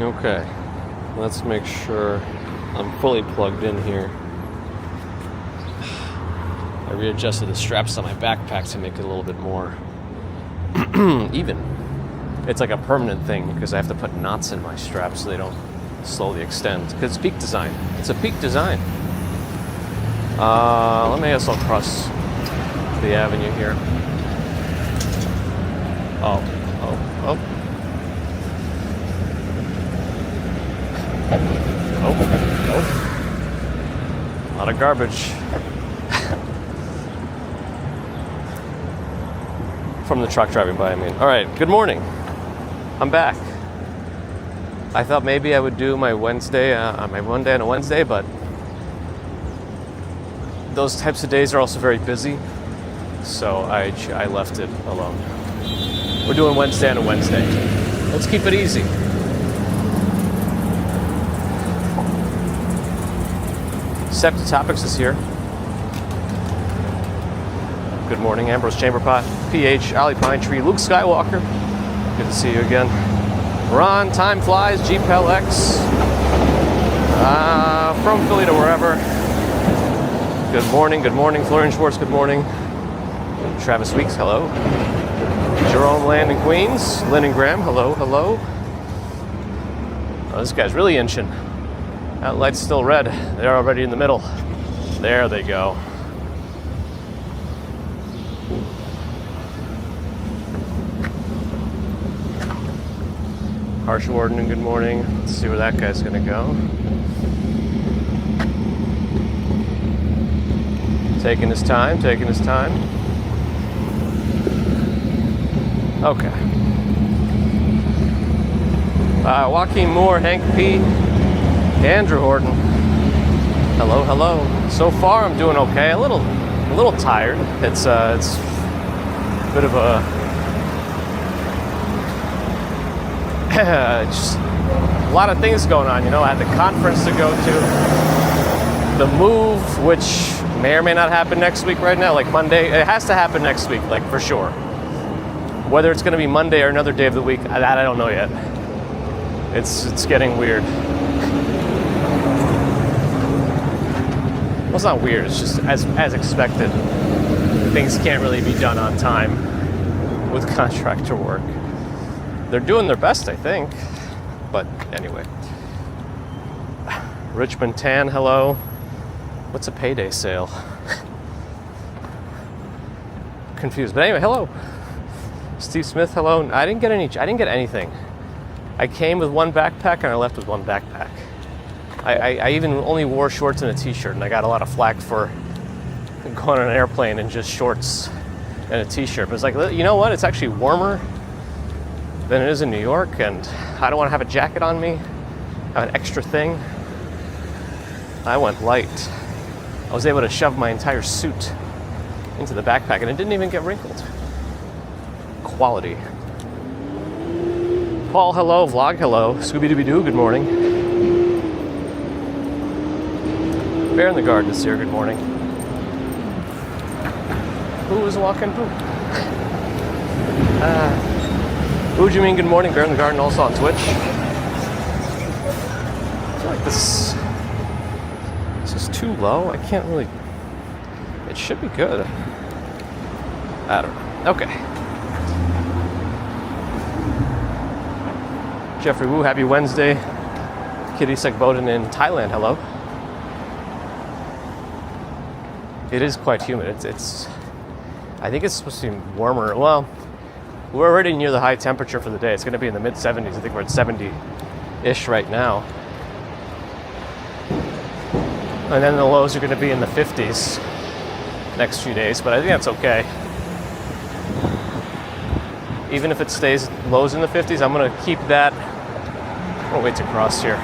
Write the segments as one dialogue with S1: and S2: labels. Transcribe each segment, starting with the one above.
S1: Okay, let's make sure I'm fully plugged in here. I readjusted the straps on my backpack to make it a little bit more even. It's like a permanent thing because I have to put knots in my straps so they don't slowly extend. Because it's peak design. It's a peak design. Let me also cross the avenue here. Oh. Oh. A lot of garbage. From the truck driving by, I mean. All right, good morning. I'm back. I thought maybe I would do my Wednesday, my one day on a Wednesday, but those types of days are also very busy, so I left it alone. We're doing Wednesday on a Wednesday. Let's keep it easy. Septic Topics is here. Good morning, Ambrose Chamberpot, PH, Ali Pine Tree, Luke Skywalker. Good to see you again. Ron, Time Flies, GPEL X. From Philly to wherever. Good morning, Florian Schwartz, good morning. Travis Weeks, hello. Jerome Land in Queens, Lynn and Graham, hello. Oh, this guy's really inching. That light's still red. They're already in the middle. There they go. Harsh Warden, good morning. Let's see where that guy's gonna go. Taking his time. Okay. Joaquin Moore, Hank P, Andrew Horton. Hello. So far, I'm doing okay. A little tired. It's a bit of a just a lot of things going on. You know, I had the conference to go to, the move, which may or may not happen next week. Right now, like Monday, it has to happen next week, like for sure. Whether it's going to be Monday or another day of the week, that I don't know yet. It's getting weird. Well, it's not weird. It's just as expected. Things can't really be done on time with contractor work. They're doing their best, I think. But anyway. Richmond Tan, hello. What's a payday sale? Confused. But anyway, hello. Steve Smith, hello. I didn't get anything. I came with one backpack and I left with one backpack. I even only wore shorts and a t-shirt, and I got a lot of flack for going on an airplane in just shorts and a t-shirt. But it's like, you know what? It's actually warmer than it is in New York, and I don't want to have a jacket on me, have an extra thing. I went light. I was able to shove my entire suit into the backpack, and it didn't even get wrinkled. Quality. Paul, hello. Vlog, hello. Scooby-Dooby-Doo, good morning. Bear in the Garden is here, good morning. Who is walking who? Ujamin, good morning. Bear in the Garden also on Twitch. I feel like this is too low. I can't really... It should be good. I don't know. Okay. Jeffrey Wu, happy Wednesday. Kitty Sekboden in Thailand, hello. It is quite humid. It's I think it's supposed to be warmer. Well, we're already near the high temperature for the day. It's going to be in the mid-70s. I think we're at 70-ish right now. And then the lows are going to be in the 50s next few days, but I think that's okay. Even if it stays lows in the 50s, I'm going to keep that. Oh, wait to cross here.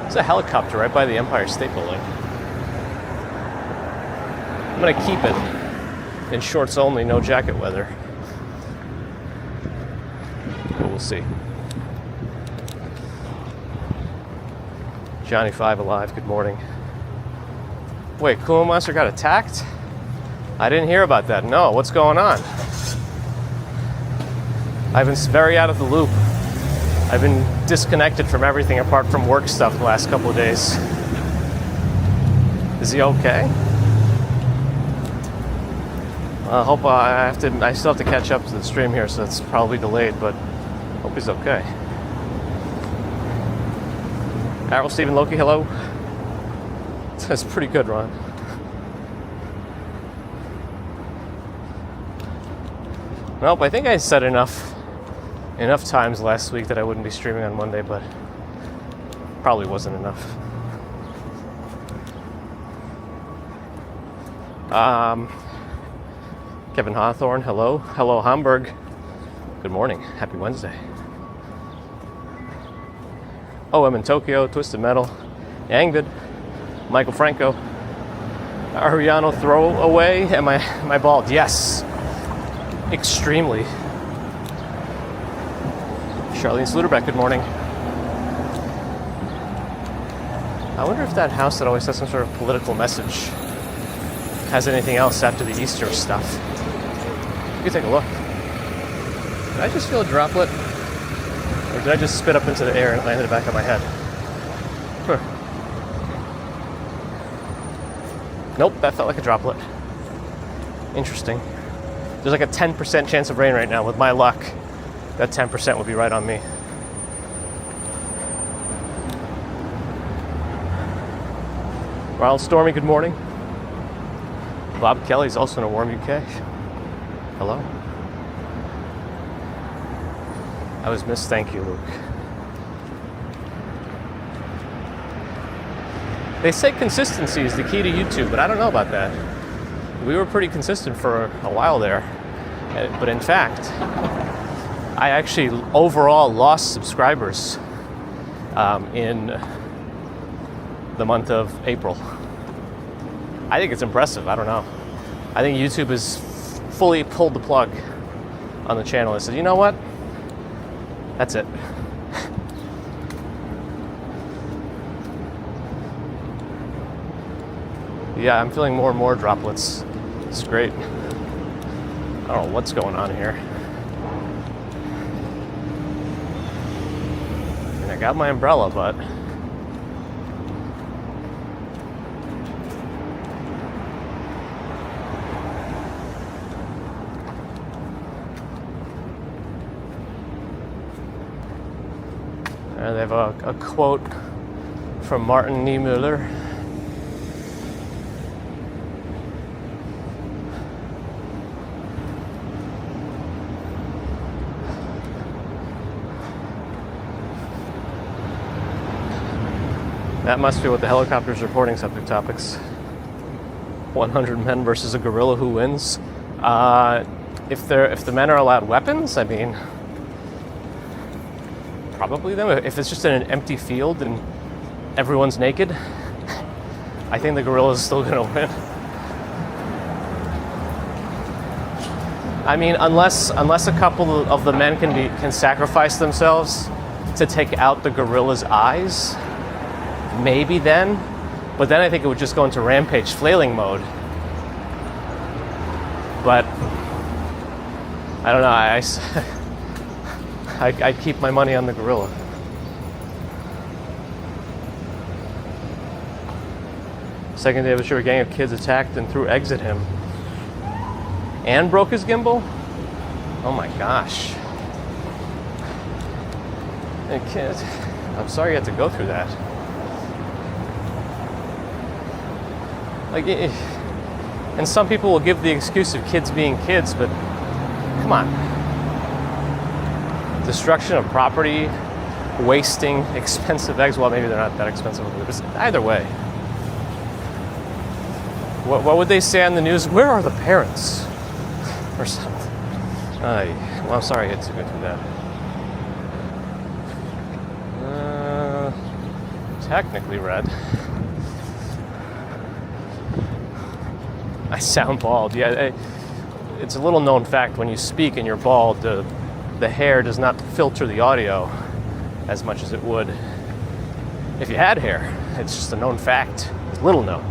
S1: There's a helicopter right by the Empire State Building. I'm going to keep it in shorts only, no jacket weather. But we'll see. Johnny 5 Alive, good morning. Wait, Kuma Monster got attacked? I didn't hear about that. No, what's going on? I've been very out of the loop. I've been disconnected from everything apart from work stuff the last couple of days. Is he okay? I hope I still have to catch up to the stream here, so it's probably delayed, but hope he's okay. Errol, Stephen, Loki, hello. That's pretty good, Ron. Nope, I think I said enough times last week that I wouldn't be streaming on Monday, but probably wasn't enough. Kevin Hawthorne, hello. Hello, Hamburg. Good morning. Happy Wednesday. Oh, I'm in Tokyo. Twisted Metal. Angvid. Michael Franco. Ariano throwaway. Am I bald? Yes. Extremely. Charlene Sluderbeck, good morning. I wonder if that house that always has some sort of political message has anything else after the Easter stuff. You can take a look. Did I just feel a droplet? Or did I just spit up into the air and land in the back of my head? Huh. Nope, that felt like a droplet. Interesting. There's like a 10% chance of rain right now. With my luck, that 10% would be right on me. Ronald Stormy, good morning. Bob Kelly's also in a warm UK. Hello. I was missed. Thank you, Luke. They say consistency is the key to YouTube, but I don't know about that. We were pretty consistent for a while there. But in fact, I actually overall lost subscribers in the month of April. I think it's impressive. I don't know. I think YouTube has fully pulled the plug on the channel and said, you know what? That's it. Yeah, I'm feeling more and more droplets. It's great. I don't know what's going on here. And I got my umbrella, but they have a quote from Martin Niemöller. That must be what the helicopter's reporting. Subject topics. 100 men versus a gorilla, who wins? If the men are allowed weapons, I mean, probably them. If it's just in an empty field and everyone's naked, I think the gorilla's still gonna win. I mean, unless a couple of the men can sacrifice themselves to take out the gorilla's eyes, maybe then. But then I think it would just go into rampage flailing mode. But I don't know. I'd keep my money on the gorilla. Second day of a show, a gang of kids attacked and threw eggs at him. And broke his gimbal? Oh my gosh. And kids, I'm sorry you had to go through that. Like, and some people will give the excuse of kids being kids, but come on. Destruction of property, wasting expensive eggs. Well, maybe they're not that expensive, but either way. What would they say on the news? Where are the parents? Or something. Well, I'm sorry I had to go through that. Technically red. I sound bald. Yeah, it's a little known fact when you speak and you're bald, the hair does not filter the audio as much as it would if you had hair. It's just a known fact. It's little known.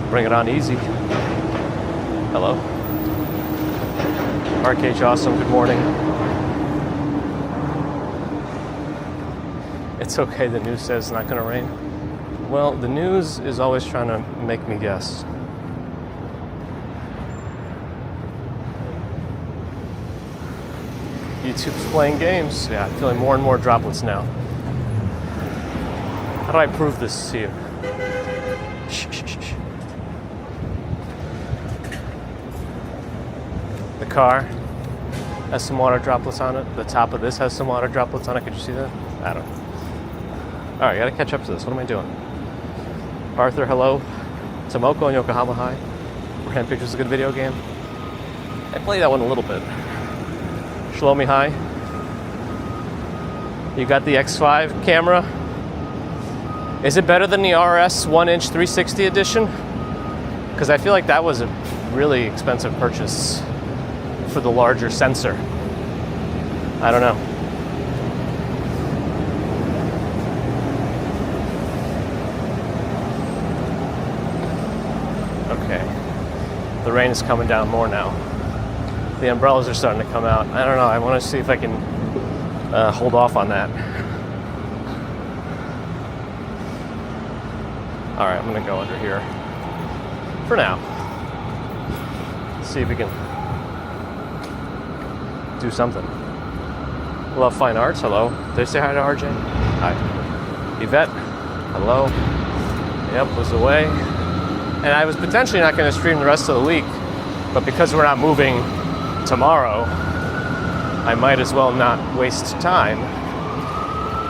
S1: Bring it on easy. Hello. RKH Awesome, good morning. It's okay, the news says it's not going to rain. Well, the news is always trying to make me guess. YouTube's playing games. Yeah, I'm feeling more and more droplets now. How do I prove this to you? Shh, shh, shh, shh. The car has some water droplets on it. The top of this has some water droplets on it. Could you see that? I don't know. All right, I gotta catch up to this. What am I doing? Arthur, hello. Tomoko and Yokohama High. Brand Pictures is a good video game. I played that one a little bit. Shlomi, hi. You got the X5 camera. Is it better than the RS 1-inch 360 edition? Because I feel like that was a really expensive purchase for the larger sensor. I don't know. Okay. The rain is coming down more now. The umbrellas are starting to come out. I don't know. I want to see if I can hold off on that. All right, I'm going to go under here for now. See if we can do something. Love Fine Arts, hello. Did I say hi to RJ? Hi. Yvette, hello. Yep, was away. And I was potentially not going to stream the rest of the week, but because we're not moving tomorrow, I might as well not waste time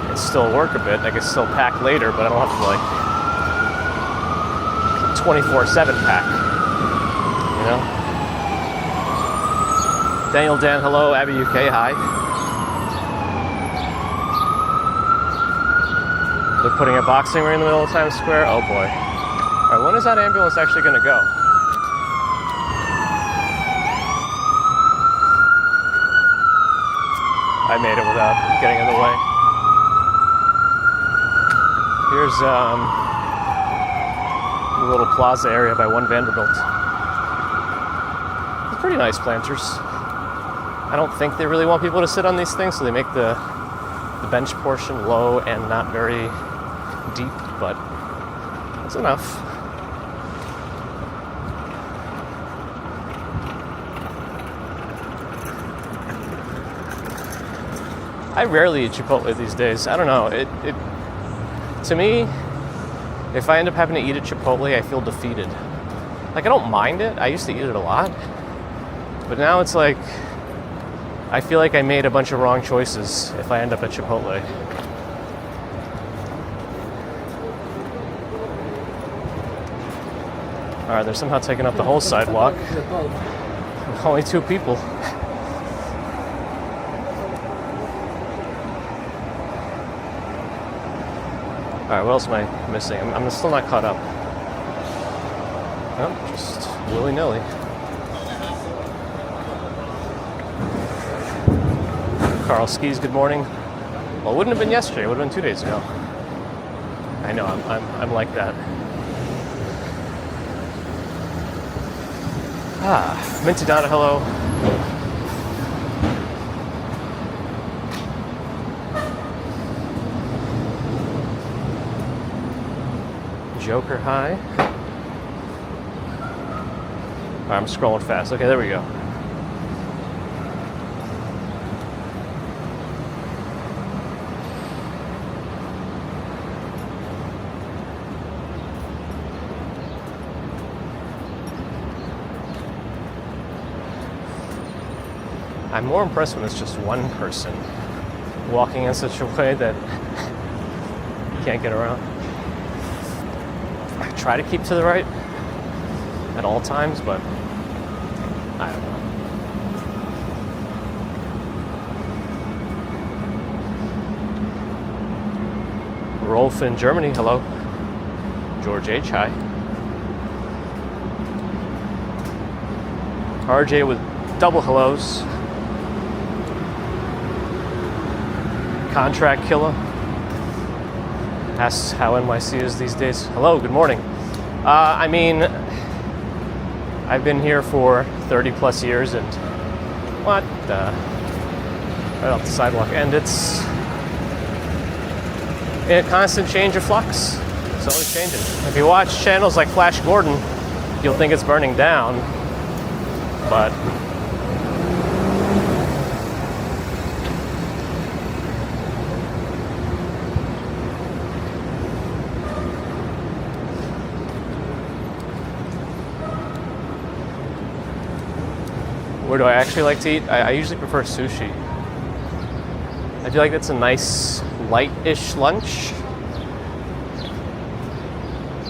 S1: and still work a bit. I can still pack later, but I don't have to like 24/7 pack, you know? Daniel Dan, hello. Abby UK, hi. They're putting a boxing ring in the middle of Times Square? Oh boy. All right, when is that ambulance actually gonna go? I made it without getting in the way. Here's the little plaza area by 1 Vanderbilt. It's pretty nice planters. I don't think they really want people to sit on these things, so they make the bench portion low and not very deep, but it's enough. I rarely eat Chipotle these days. I don't know. It to me, if I end up having to eat at Chipotle, I feel defeated. Like, I don't mind it. I used to eat it a lot. But now it's like, I feel like I made a bunch of wrong choices if I end up at Chipotle. All right, they're somehow taking up the whole sidewalk. Only 2 people. All right, what else am I missing? I'm still not caught up. Oh, just willy-nilly. Carl Skis, good morning. Well, it wouldn't have been yesterday. It would have been 2 days ago. I know, I'm like that. Minty Donna, hello. Joker, hi. All right, I'm scrolling fast. Okay, there we go. I'm more impressed when it's just one person walking in such a way that you can't get around. I try to keep to the right at all times, but I don't know. Rolf in Germany, hello. George H, hi. RJ with double hellos. Contract killer. Asks how NYC is these days. Hello, good morning. I mean, I've been here for 30 plus years and right off the sidewalk, and it's in a constant change of flux. It's always changing. If you watch channels like Flash Gordon, you'll think it's burning down, but where do I actually like to eat? I usually prefer sushi. I feel like it's a nice, light-ish lunch.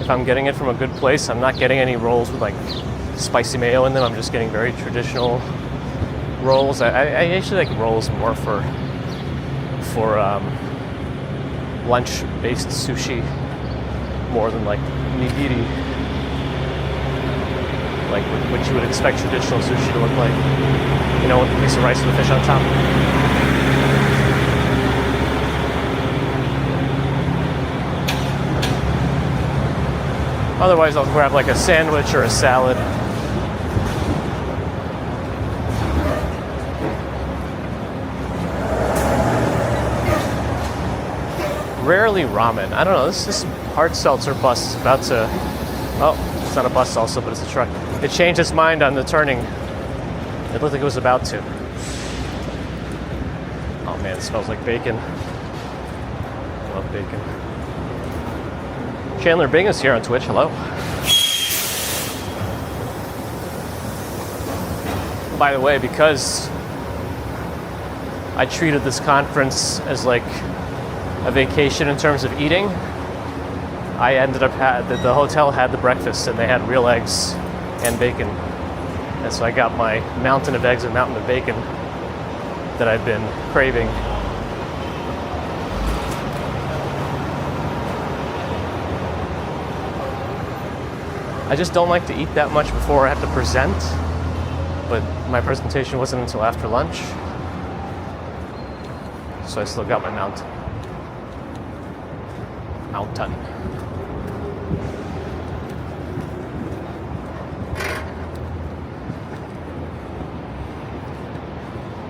S1: If I'm getting it from a good place, I'm not getting any rolls with like spicy mayo in them. I'm just getting very traditional rolls. I actually like rolls more for lunch-based sushi more than like nigiri, like what you would expect traditional sushi to look like. You know, with a piece of rice with a fish on top. Otherwise, I'll grab like a sandwich or a salad. Rarely ramen. I don't know, this hard seltzer bus is about to... Oh, it's not a bus also, but it's a truck. It changed its mind on the turning. It looked like it was about to. Oh man, it smells like bacon. I love bacon. Chandler Bing is here on Twitch. Hello. By the way, because I treated this conference as like a vacation in terms of eating, I ended up the hotel had the breakfast and they had real eggs and bacon, and so I got my mountain of eggs and mountain of bacon that I've been craving. I just don't like to eat that much before I have to present, but my presentation wasn't until after lunch, so I still got my mountain.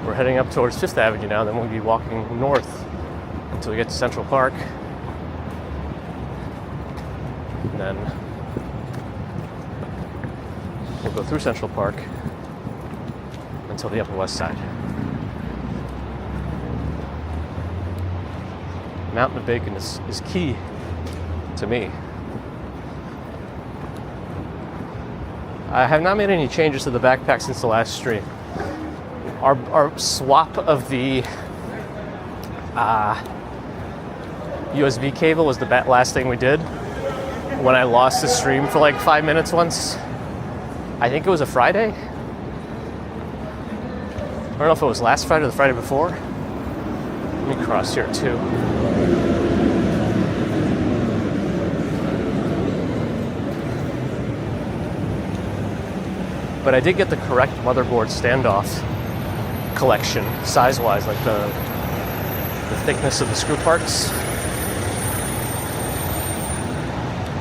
S1: We're heading up towards 5th Avenue now, then we'll be walking north until we get to Central Park. And then we'll go through Central Park until the Upper West Side. Mountain of bacon is key to me. I have not made any changes to the backpack since the last stream. Our swap of the USB cable was the last thing we did when I lost the stream for like 5 minutes once. I think it was a Friday. I don't know if it was last Friday or the Friday before. Let me cross here too. But I did get the correct motherboard standoff collection, size-wise, like the thickness of the screw parts.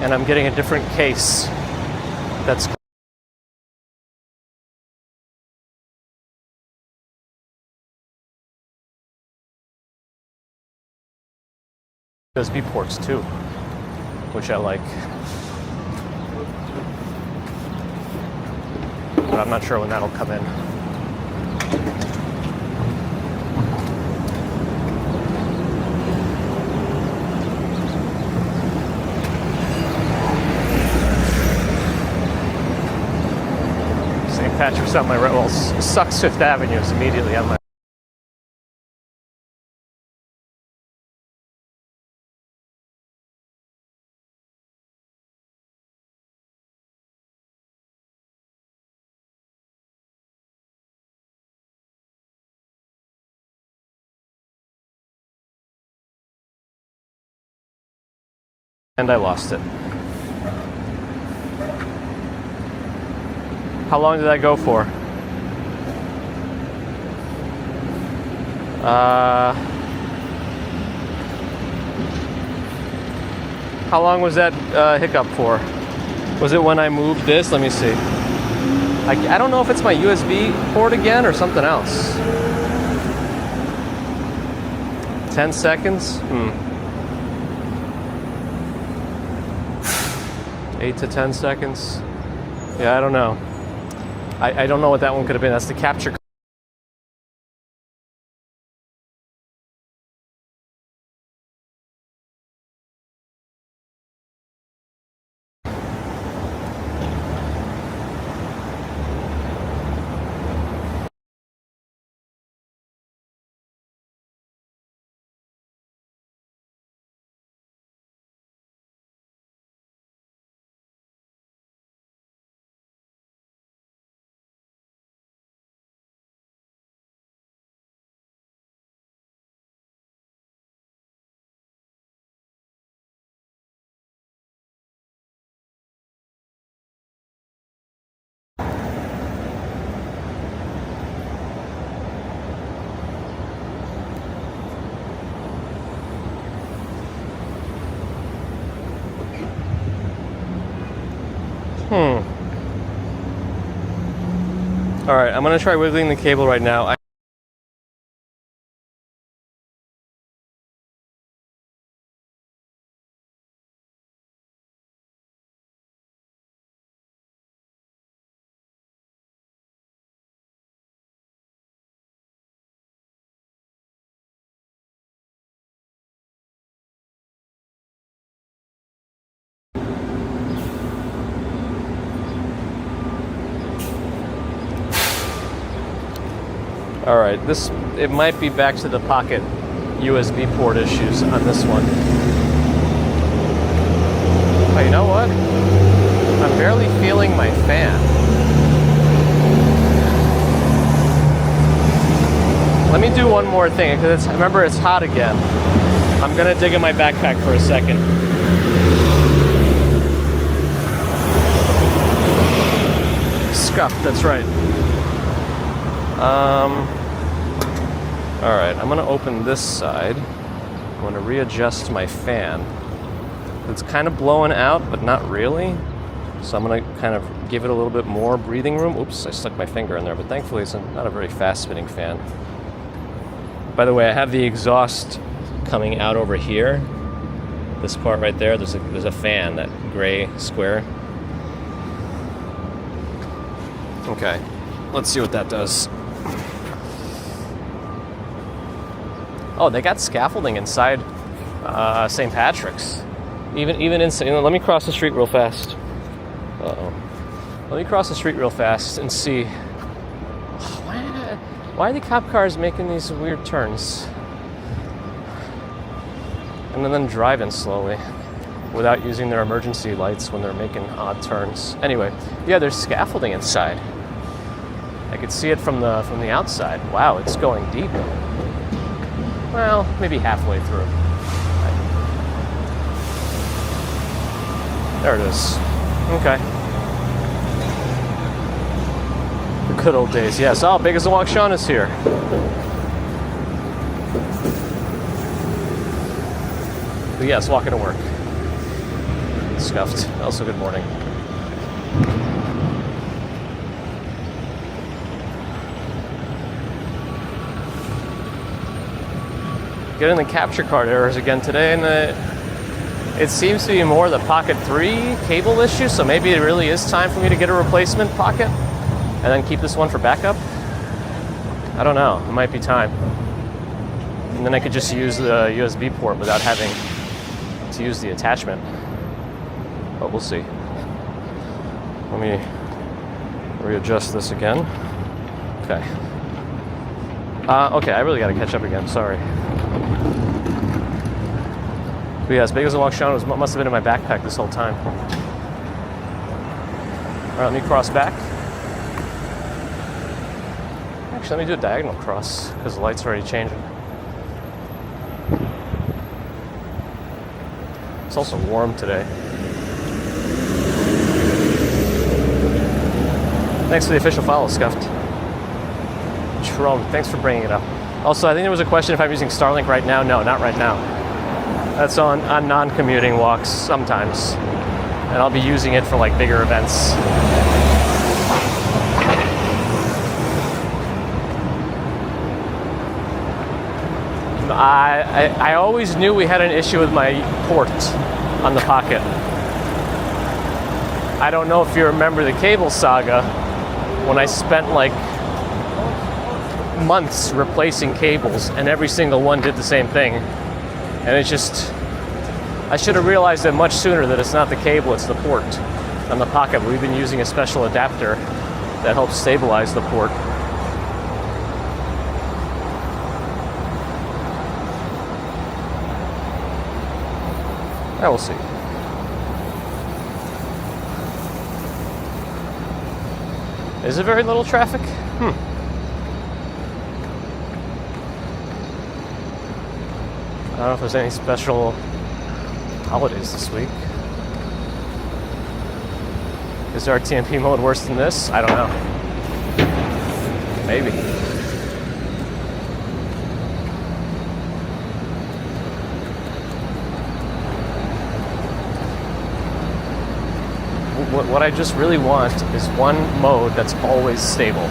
S1: And I'm getting a different case that's USB ports too, which I like. But I'm not sure when that'll come in. St. Patrick's on my right. Well, sucks 5th Avenue is immediately on my. And I lost it. How long did I go for? How long was that hiccup for? Was it when I moved this? Let me see. I don't know if it's my USB port again or something else. 10 seconds? 8 to 10 seconds. Yeah, I don't know. I don't know what that one could have been. That's the capture. All right, I'm gonna try wiggling the cable right now. All right, it might be back to the pocket USB port issues on this one. Oh, you know what? I'm barely feeling my fan. Let me do one more thing, because remember it's hot again. I'm gonna dig in my backpack for a second. Scuffed, that's right. All right, I'm gonna open this side. I'm gonna readjust my fan. It's kind of blowing out, but not really. So I'm gonna kind of give it a little bit more breathing room. Oops, I stuck my finger in there, but thankfully it's not a very fast spinning fan. By the way, I have the exhaust coming out over here. This part right there, there's a fan, that gray square. Okay, let's see what that does. Oh, they got scaffolding inside St. Patrick's. Even inside. Let me cross the street real fast. Uh-oh. Let me cross the street real fast and see. Why are the cop cars making these weird turns? And then driving slowly without using their emergency lights when they're making odd turns. Anyway, yeah, there's scaffolding inside. I could see it from the outside. Wow, it's going deep. Well, maybe halfway through. There it is. Okay. The good old days. Yes. Oh, Big as a Walk Sean is here. But yes, walking to work. Scuffed. Also, good morning. Getting the capture card errors again today, and it seems to be more the Pocket 3 cable issue, so maybe it really is time for me to get a replacement Pocket and then keep this one for backup. I don't know, it might be time. And then I could just use the USB port without having to use the attachment. But we'll see. Let me readjust this again. Okay. Okay, I really gotta catch up again, sorry. But yes, Big as a Walk Sean must have been in my backpack this whole time. All right, let me cross back. Actually, let me do a diagonal cross because the light's already changing. It's also warm today. Thanks for the official follow, Scuffed. Jerome, thanks for bringing it up. Also, I think there was a question if I'm using Starlink right now. No, not right now. That's on non-commuting walks sometimes. And I'll be using it for like bigger events. I always knew we had an issue with my port on the Pocket. I don't know if you remember the cable saga, when I spent like months replacing cables and every single one did the same thing. And it's just, I should have realized it much sooner that it's not the cable, it's the port on the pocket. We've been using a special adapter that helps stabilize the port. I will see. Is it very little traffic? I don't know if there's any special holidays this week. Is RTMP mode worse than this? I don't know. Maybe. What I just really want is one mode that's always stable.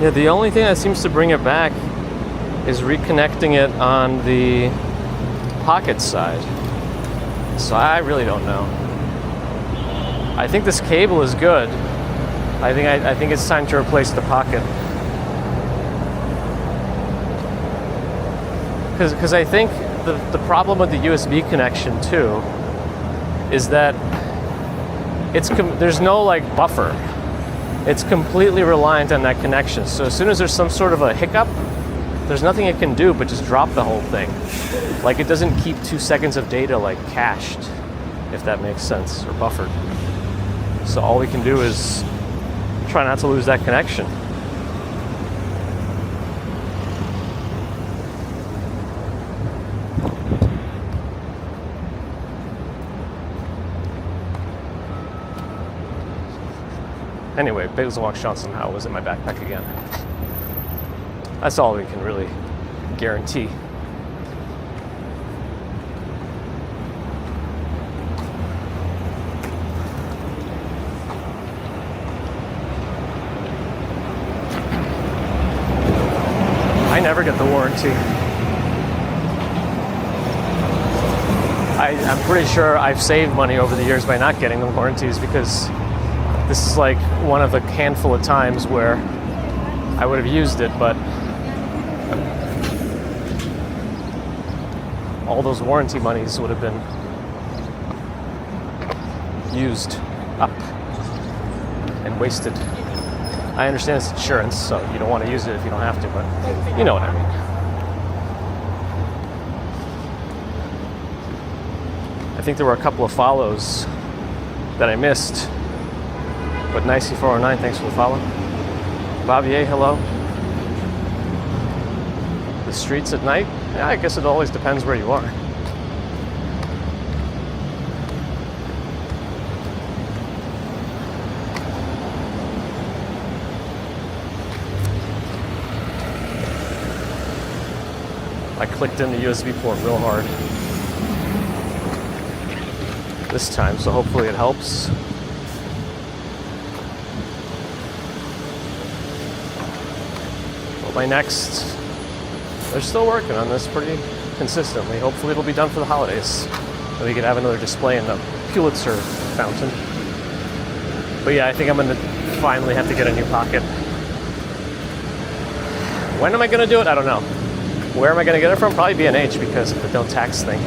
S1: Yeah, the only thing that seems to bring it back is reconnecting it on the pocket side. So I really don't know. I think this cable is good. I think it's time to replace the pocket. Because I think the problem with the USB connection too is that there's no like buffer. It's completely reliant on that connection. So as soon as there's some sort of a hiccup, there's nothing it can do but just drop the whole thing. Like it doesn't keep 2 seconds of data like cached, if that makes sense, or buffered. So all we can do is try not to lose that connection. Anyway, Basil Walk Johnson Howe was in my backpack again. That's all we can really guarantee. I never get the warranty. I'm pretty sure I've saved money over the years by not getting the warranties, because this is like one of the handful of times where I would have used it, but all those warranty monies would have been used up and wasted. I understand it's insurance, so you don't want to use it if you don't have to, but you know what I mean. I think there were a couple of follows that I missed. But Nicey409, thanks for the follow. Bavier, hello. The streets at night? Yeah, I guess it always depends where you are. I clicked in the USB port real hard this time, so hopefully it helps. My next, they're still working on this pretty consistently. Hopefully it'll be done for the holidays. And we could have another display in the Pulitzer fountain. But yeah, I think I'm gonna finally have to get a new pocket. When am I gonna do it? I don't know. Where am I gonna get it from? Probably B&H because of the no tax thing.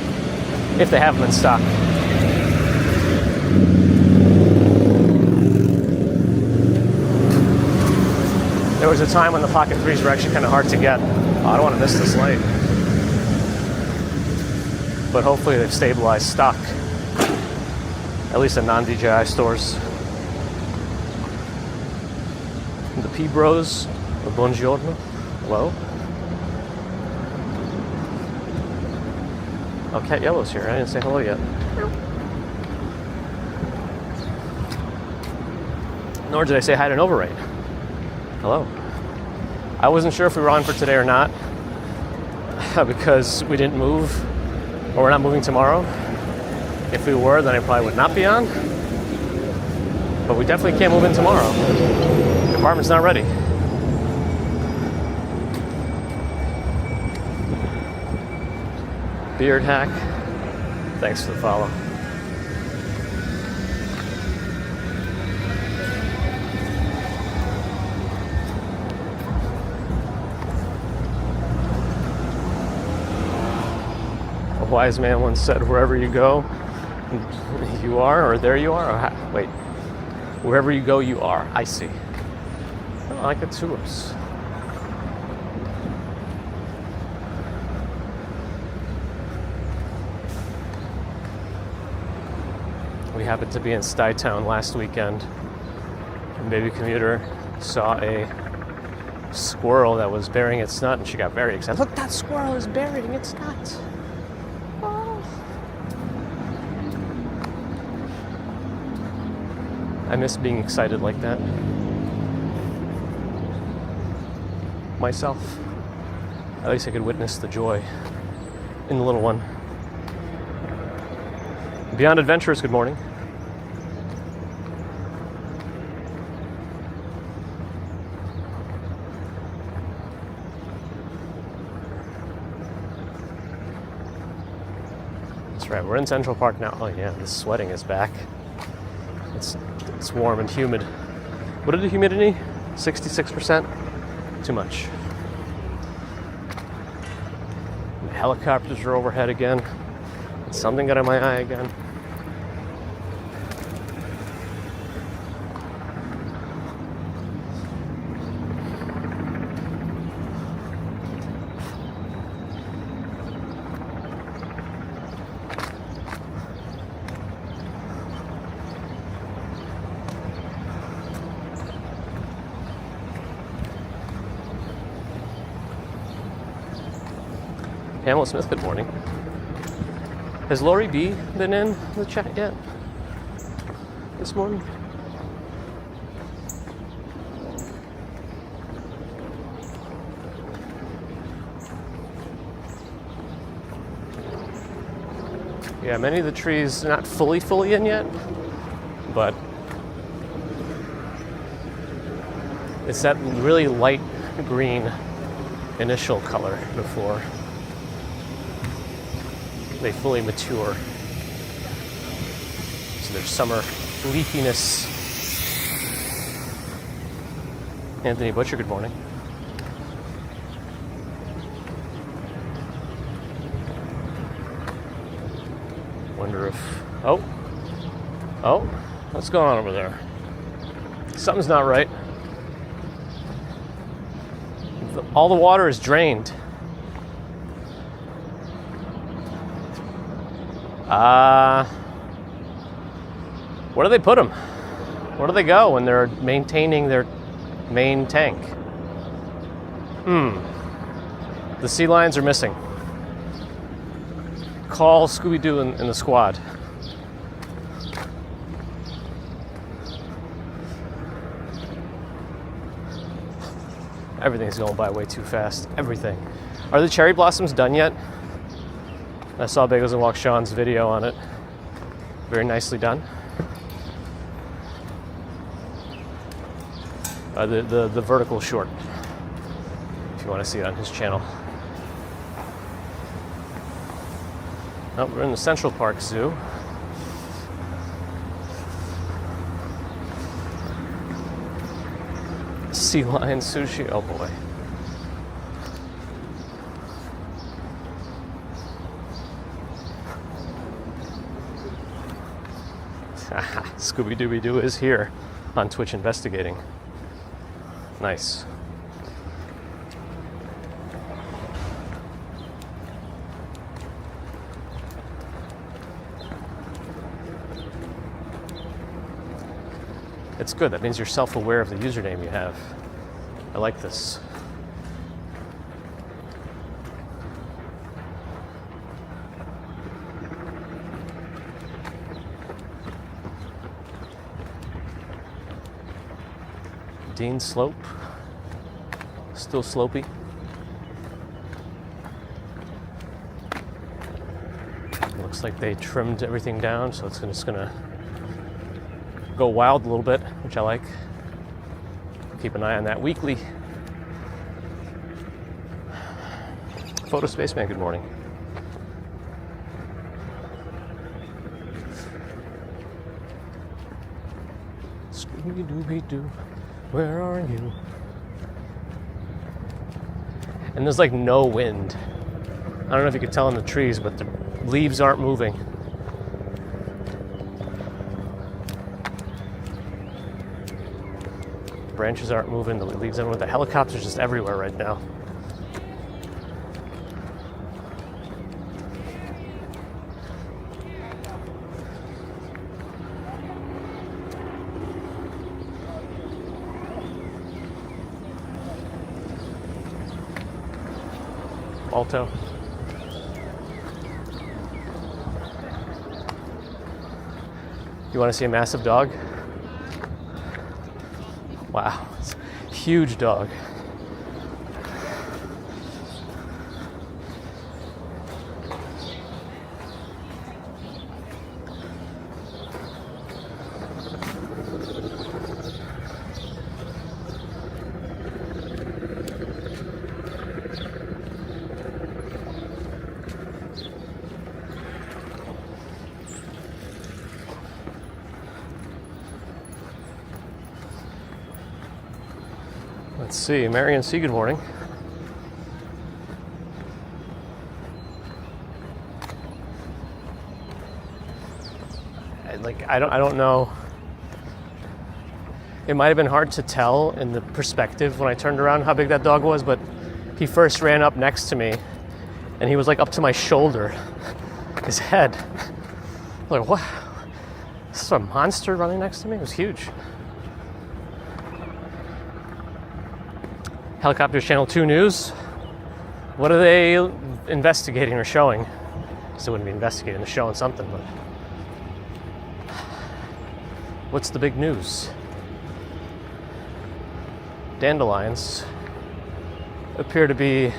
S1: If they have them in stock. There was a time when the Pocket 3s were actually kind of hard to get. Oh, I don't want to miss this light. But hopefully they've stabilized stock. At least in non-DJI stores. The P-Bros, buongiorno. Hello. Oh, Cat Yellow's here. I didn't say hello yet. Nor did I say hi to Novarate. Hello. I wasn't sure if we were on for today or not because we didn't move, or we're not moving tomorrow. If we were, then I probably would not be on. But we definitely can't move in tomorrow. The apartment's not ready. Beard hack. Thanks for the follow. A wise man once said, wherever you go, you are, or there you are. Or wait, wherever you go, you are. I see. Oh, I like the tours. We happened to be in Stuytown last weekend, and baby commuter saw a squirrel that was burying its nut, and she got very excited. Look, that squirrel is burying its nut. Oh. I miss being excited like that. Myself. At least I could witness the joy in the little one. Beyond Adventurers, good morning. That's right, we're in Central Park now. Oh yeah, the sweating is back. It's warm and humid. What is the humidity? 66%? Too much. The helicopters are overhead again. Something got in my eye again. Pamela Smith, good morning. Has Lori B been in the chat yet this morning? Yeah, many of the trees not fully in yet, but it's that really light green initial color before they fully mature. So there's summer leafiness. Anthony Butcher, good morning. Wonder if... Oh, what's going on over there? Something's not right. All the water is drained. Where do they put them? Where do they go when they're maintaining their main tank? The sea lions are missing. Call Scooby-Doo in the squad. Everything's going by way too fast. Everything. Are the cherry blossoms done yet? I saw Bagels and Walk Sean's video on it. Very nicely done. The vertical short, if you want to see it on his channel. Oh, we're in the Central Park Zoo. Sea lion sushi, oh boy. Scooby-Dooby-Doo is here on Twitch investigating. Nice. It's good. That means you're self-aware of the username you have. I like this. Dean Slope. Still slopey. Looks like they trimmed everything down, so it's just gonna go wild a little bit, which I like. Keep an eye on that weekly. Photo Spaceman, good morning. Scooby-Dooby-Doo, where are you? And there's like no wind. I don't know if you can tell in the trees, but the leaves aren't moving. Branches aren't moving, the leaves aren't moving. The helicopters just everywhere right now. Alto. You want to see a massive dog? Wow, it's a huge dog. Let's see, Marion C, good morning. I don't know. It might have been hard to tell in the perspective when I turned around how big that dog was, but he first ran up next to me and he was like up to my shoulder, his head. I'm like, what? This is a monster running next to me? It was huge. Helicopters Channel 2 News. What are they investigating or showing? Still wouldn't be investigating, they're showing something, but what's the big news? Dandelions appear to be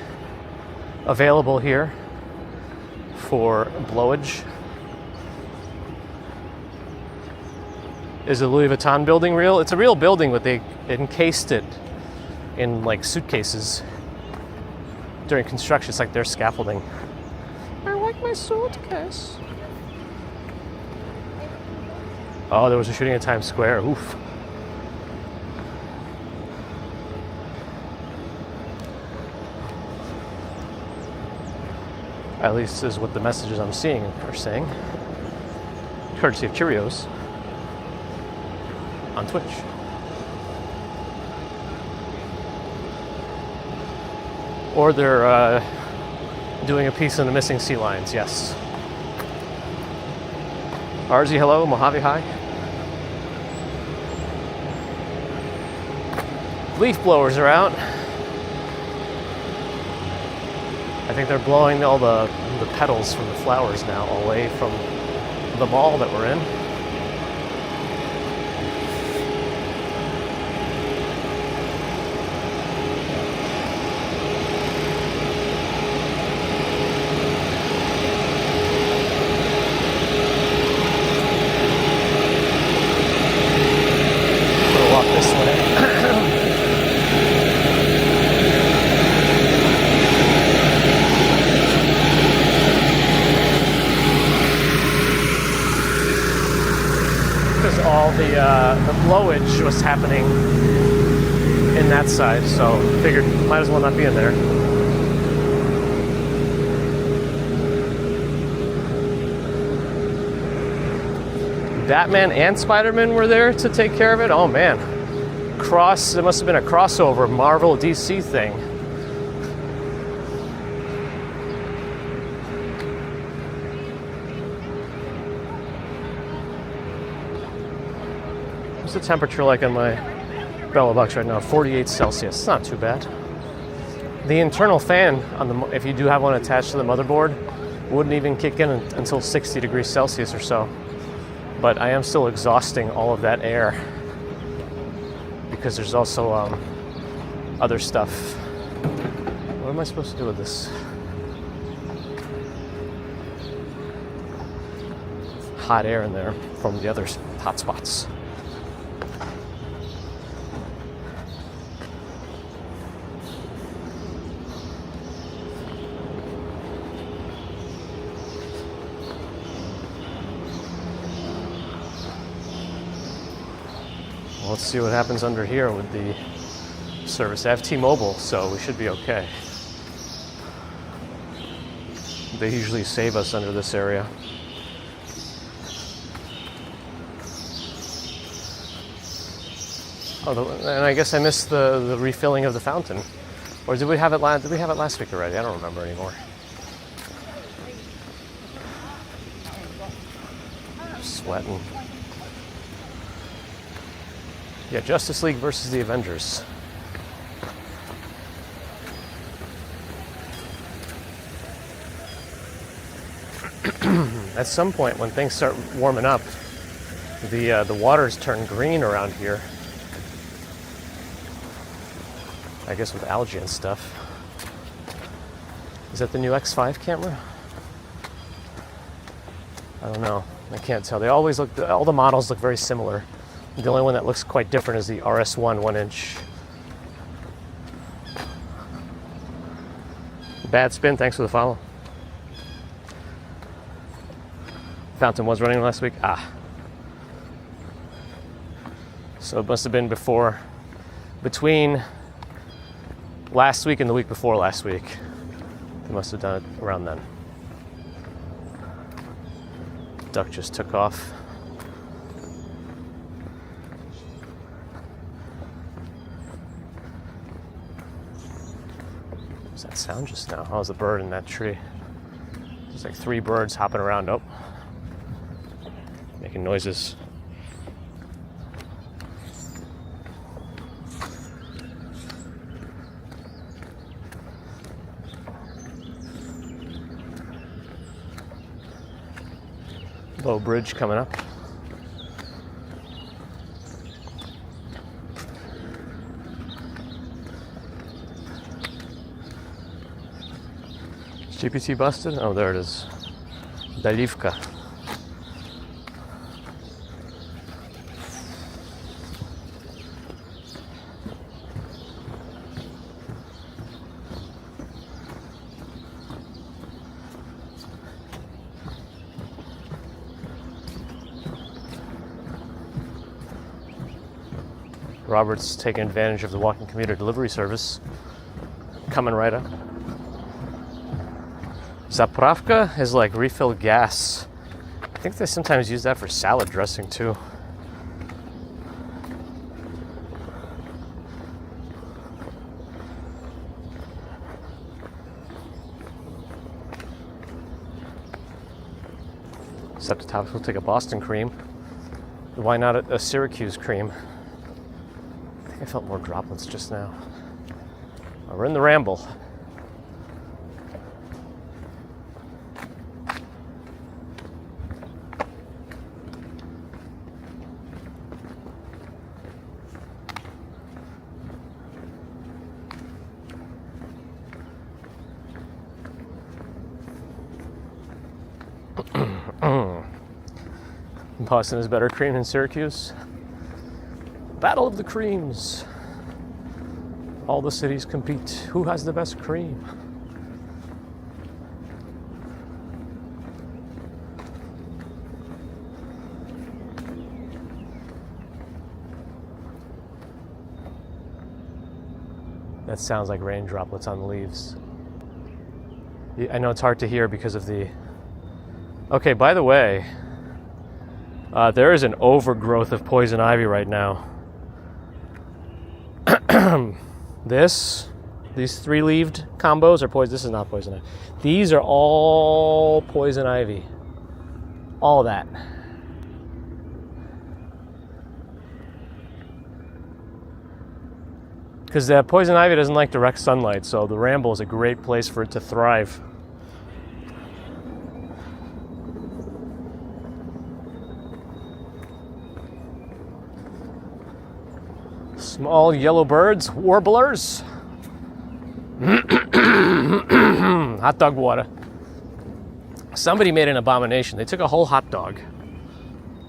S1: available here for blowage. Is the Louis Vuitton building real? It's a real building, but they encased it in like suitcases during construction. It's like their scaffolding. I like my suitcase. Oh, there was a shooting in Times Square. Oof. At least is what the messages I'm seeing are saying. Courtesy of Cheerios on Twitch. Or they're doing a piece on the missing sea lions, yes. Arzi, hello. Mojave, hi. Leaf blowers are out. I think they're blowing all the petals from the flowers now away from the mall that we're in. the blowage was happening in that side, so figured might as well not be in there. Batman and Spider-Man were there to take care of it. Oh man, there must have been a crossover Marvel DC thing. What's the temperature like on my Bella Box right now? 48 Celsius. It's not too bad. The internal fan on if you do have one attached to the motherboard, wouldn't even kick in until 60 degrees Celsius or so. But I am still exhausting all of that air because there's also other stuff. What am I supposed to do with this? Hot air in there from the other hot spots. Let's see what happens under here with the service. I have T-Mobile, so we should be okay. They usually save us under this area. Oh, and I guess I missed the refilling of the fountain. Or did we have it last week already? I don't remember anymore. Sweating. Yeah, Justice League versus the Avengers. At some point, when things start warming up, the waters turn green around here. I guess with algae and stuff. Is that the new X5 camera? I don't know. I can't tell. They always look. All the models look very similar. The only one that looks quite different is the RS1 1-inch. Bad spin, thanks for the follow. Fountain was running last week. So it must have been between last week and the week before last week. They must have done it around then. Duck just took off. What's that sound just now? Oh, it was a bird in that tree. There's like 3 birds hopping around. Oh, making noises. Low bridge coming up. GPT busted? Oh, there it is. Dalivka. Robert's taking advantage of the walking commuter delivery service. Coming right up. Zapravka is like refilled gas. I think they sometimes use that for salad dressing too. Except the top, we'll take a Boston cream. Why not a Syracuse cream? I think I felt more droplets just now. Oh, we're in the Ramble. Boston is better cream than Syracuse. Battle of the creams. All the cities compete. Who has the best cream? That sounds like rain droplets on the leaves. I know it's hard to hear because of the... Okay, by the way, there is an overgrowth of poison ivy right now. These three-leaved combos are poison. This is not poison ivy. These are all poison ivy. All of that. Because the poison ivy doesn't like direct sunlight, so the ramble is a great place for it to thrive. Small yellow birds, warblers. Hot dog water. Somebody made an abomination. They took a whole hot dog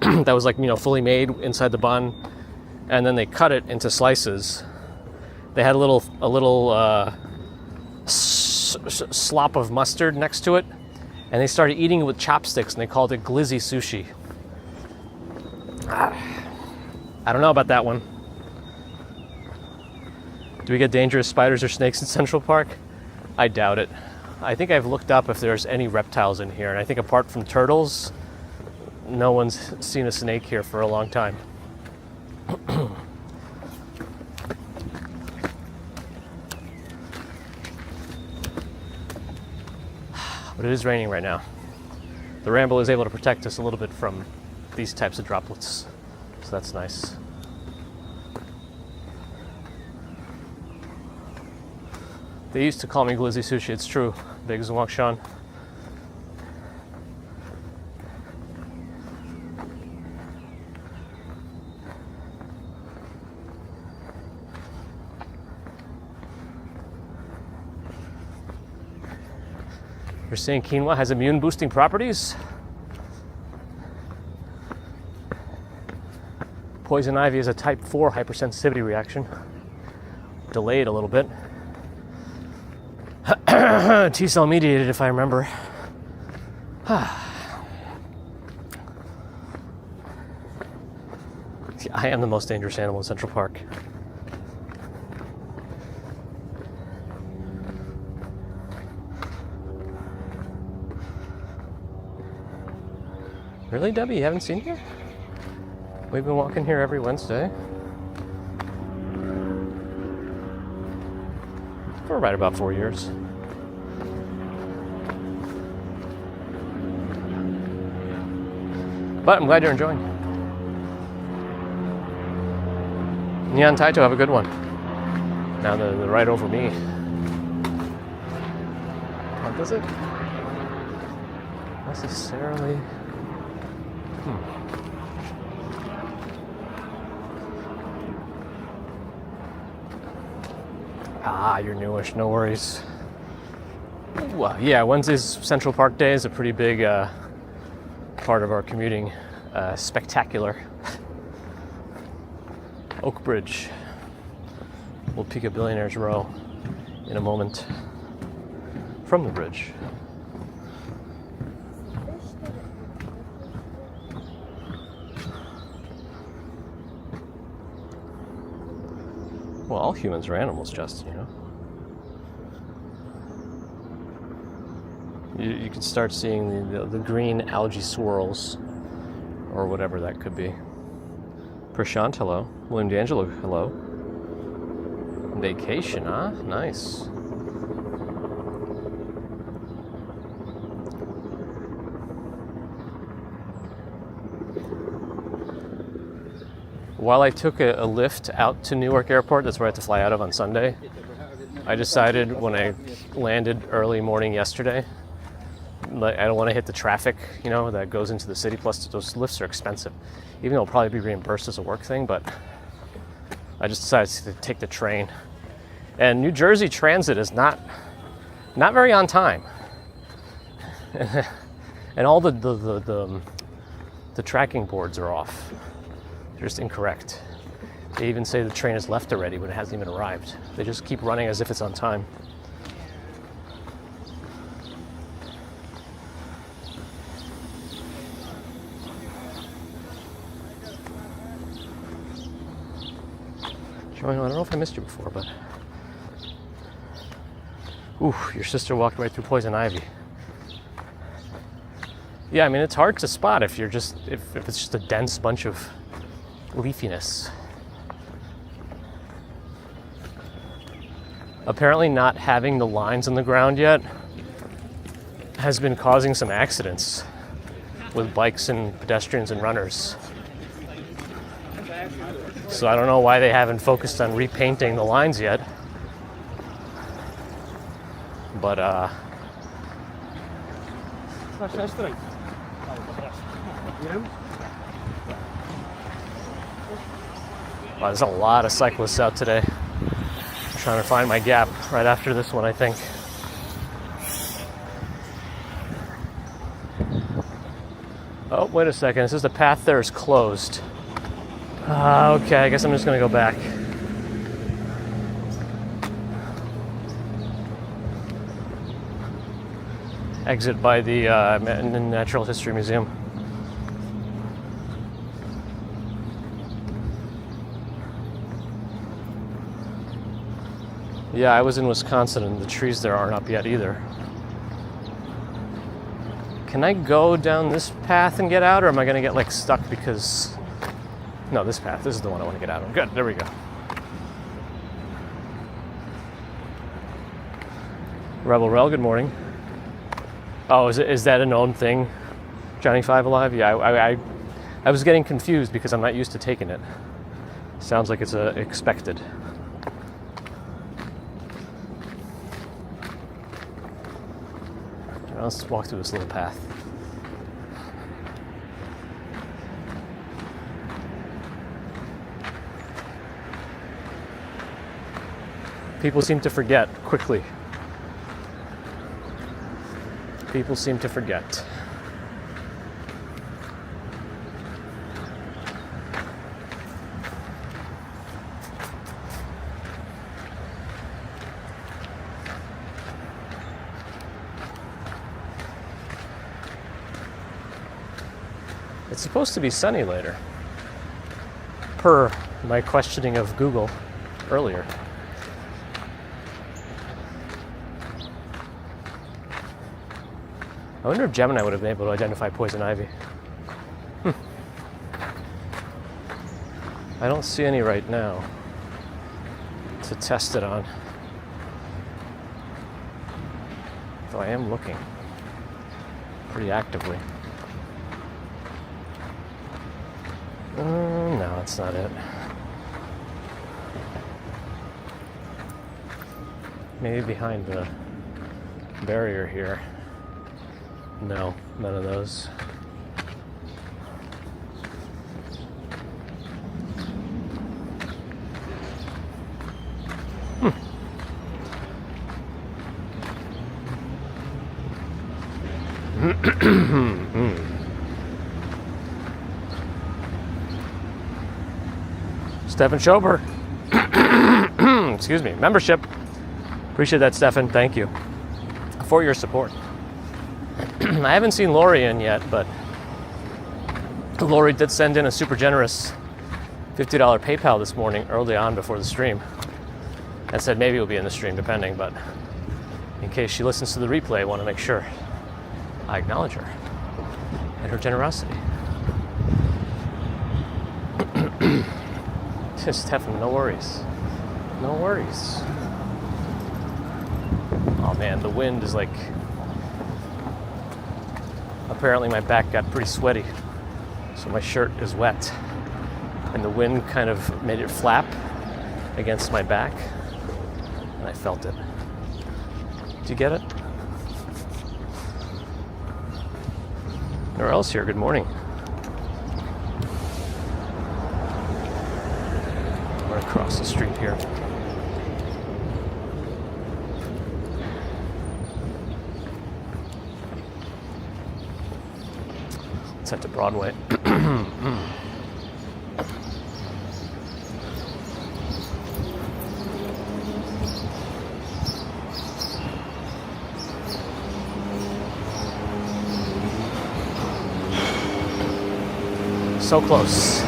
S1: that was like, fully made inside the bun, and then they cut it into slices. They had a little slop of mustard next to it, and they started eating it with chopsticks, and they called it glizzy sushi. I don't know about that one. Do we get dangerous spiders or snakes in Central Park? I doubt it. I think I've looked up if there's any reptiles in here, and I think apart from turtles, no one's seen a snake here for a long time. But it is raining right now. The ramble is able to protect us a little bit from these types of droplets, so that's nice. They used to call me Glizzy Sushi, it's true. Big Zwang Shan. You're saying quinoa has immune boosting properties? Poison ivy is a type 4 hypersensitivity reaction. Delayed a little bit. T-cell mediated, if I remember. I am the most dangerous animal in Central Park. Really, Debbie? You haven't seen here? We've been walking here every Wednesday. For right about 4 years. But I'm glad you're enjoying. Nyan Taito, have a good one. Now they're right over me. What does it? Necessarily. You're newish, no worries. Well, yeah, Wednesday's Central Park Day is a pretty big part of our commuting spectacular. Oak Bridge. We'll peek at Billionaires Row in a moment from the bridge. Well, all humans are animals, Justin, You can start seeing the green algae swirls, or whatever that could be. Prashant, hello. William D'Angelo, hello. Vacation, huh? Nice. While I took a lift out to Newark Airport, that's where I had to fly out of on Sunday, I decided when I landed early morning yesterday, I don't want to hit the traffic, that goes into the city. Plus, those lifts are expensive. Even though it'll probably be reimbursed as a work thing, but I just decided to take the train. And New Jersey Transit is not very on time. And all the tracking boards are off. They're just incorrect. They even say the train has left already when it hasn't even arrived. They just keep running as if it's on time. Joanne, I don't know if I missed you before, but Ooh, your sister walked right through poison ivy. Yeah, I mean, it's hard to spot if you're just, if it's just a dense bunch of leafiness. Apparently not having the lines in the ground yet has been causing some accidents with bikes and pedestrians and runners. So I don't know why they haven't focused on repainting the lines yet. But wow, there's a lot of cyclists out today. I'm trying to find my gap right after this one, I think. Oh, wait a second. It says the path there is closed. Okay, I guess I'm just going to go back. Exit by the Natural History Museum. Yeah, I was in Wisconsin and the trees there aren't up yet either. Can I go down this path and get out, or am I going to get like stuck because... No, this path. This is the one I want to get out of. Good, there we go. Rebel Rel, good morning. Oh, is that a known thing? Johnny Five Alive? Yeah, I was getting confused because I'm not used to taking it. Sounds like it's expected. Let's walk through this little path. People seem to forget quickly. People seem to forget. It's supposed to be sunny later, per my questioning of Google earlier. I wonder if Gemini would have been able to identify poison ivy. I don't see any right now to test it on. Though I am looking pretty actively. No, that's not it. Maybe behind the barrier here. No, none of those. Stefan Schober. Excuse me. Membership. Appreciate that, Stefan. Thank you for your support. I haven't seen Lori in yet, but Lori did send in a super generous $50 PayPal this morning early on before the stream and said maybe it'll be in the stream depending, but in case she listens to the replay, I want to make sure I acknowledge her and her generosity. Stefan, no worries. No worries. Oh man, the wind is like... Apparently my back got pretty sweaty, so my shirt is wet. And the wind kind of made it flap against my back, and I felt it. Did you get it? Or else here, good morning. We're across the street here. Let's head to Broadway. So close.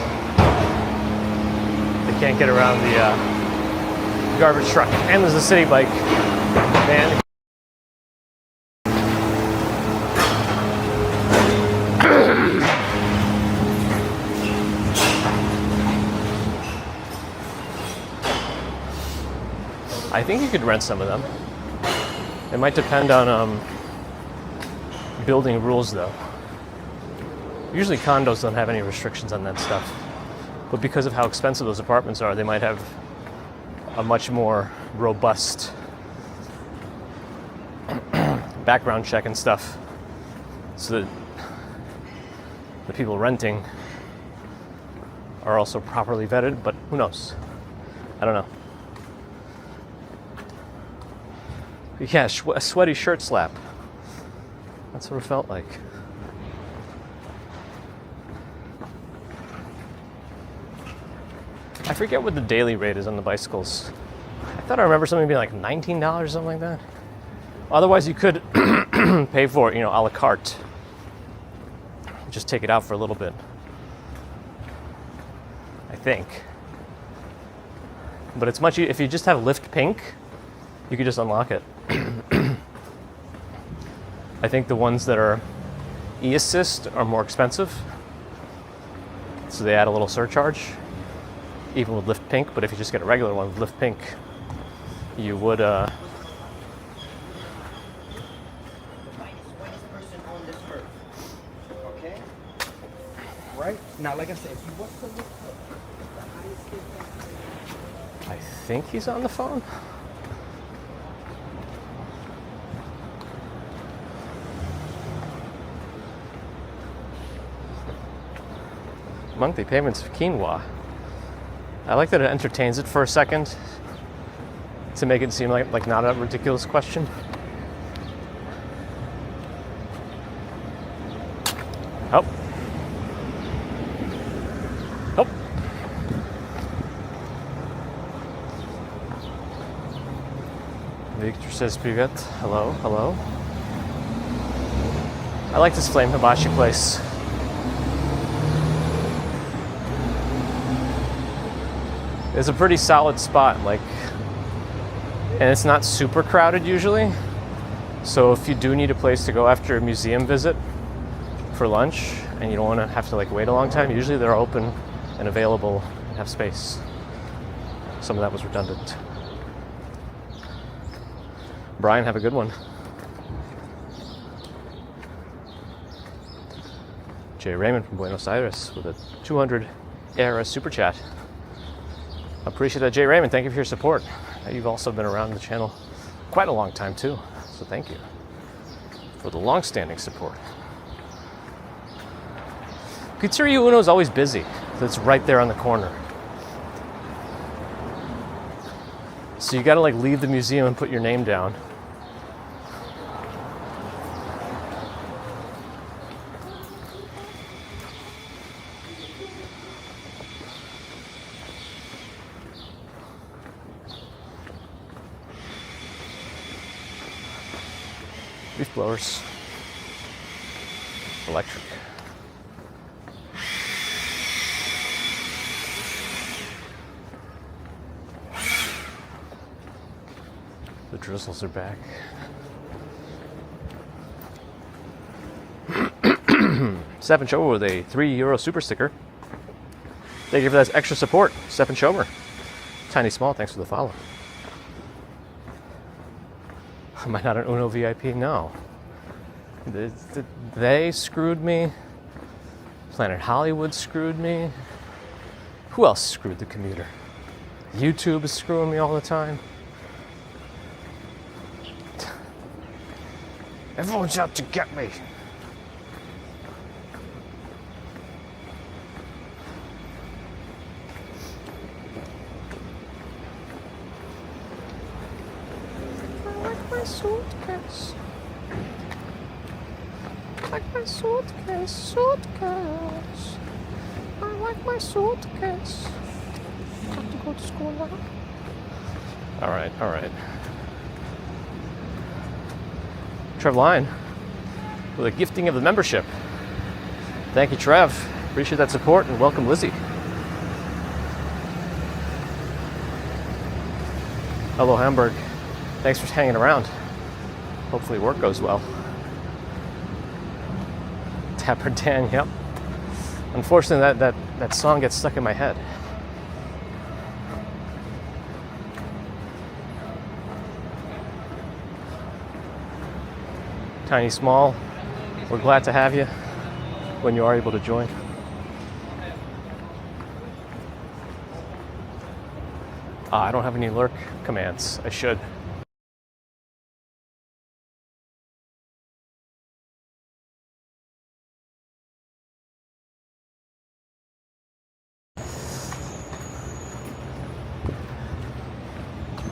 S1: They can't get around the garbage truck. And there's a city bike van. think you could rent some of them. It might depend on building rules, though. Usually condos don't have any restrictions on that stuff. But because of how expensive those apartments are, they might have a much more robust background check and stuff, so that the people renting are also properly vetted, but who knows? I don't know. Yeah, a sweaty shirt slap. That's what it felt like. I forget what the daily rate is on the bicycles. I thought I remember something being like $19 or something like that. Otherwise, you could pay for it, a la carte. Just take it out for a little bit, I think. But it's much easier if you just have Lift Pink. You could just unlock it. I think the ones that are e-assist are more expensive, so they add a little surcharge, even with Lift Pink. But if you just get a regular one with Lift Pink, you would
S2: right now, like I said, if you want to look
S1: I think he's on the phone. Monthly payments of quinoa. I like that it entertains it for a second to make it seem like not a ridiculous question. Oh. Oh. Victor says privet. Hello, hello. I like this flame hibachi place. It's a pretty solid spot, and it's not super crowded usually. So if you do need a place to go after a museum visit for lunch and you don't want to have to wait a long time, usually they're open and available and have space. Some of that was redundant. Brian, have a good one. Jay Raymond from Buenos Aires with a 200 era super chat. Appreciate that, Jay Raymond. Thank you for your support. You've also been around the channel quite a long time too, so thank you for the long-standing support. Pizzeria Uno is always busy. It's right there on the corner. So you gotta leave the museum and put your name down. Leaf blowers. Electric. The drizzles are back. Stefan Schomer with a €3 super sticker. Thank you for that extra support, Stefan Schomer. Tiny Small, thanks for the follow. Am I not an Uno VIP? No. They screwed me. Planet Hollywood screwed me. Who else screwed the commuter? YouTube is screwing me all the time. Everyone's out to get me. My suitcase. Like my suitcase. I like my suitcase. Got to go to school now. All right. Trev Line with a gifting of the membership. Thank you, Trev. Appreciate that support, and welcome, Lizzie. Hello, Hamburg. Thanks for hanging around. Hopefully work goes well. Tapper Dan, yep. Unfortunately, that song gets stuck in my head. tiny small. We're glad to have you when you are able to join. I don't have any lurk commands. I should.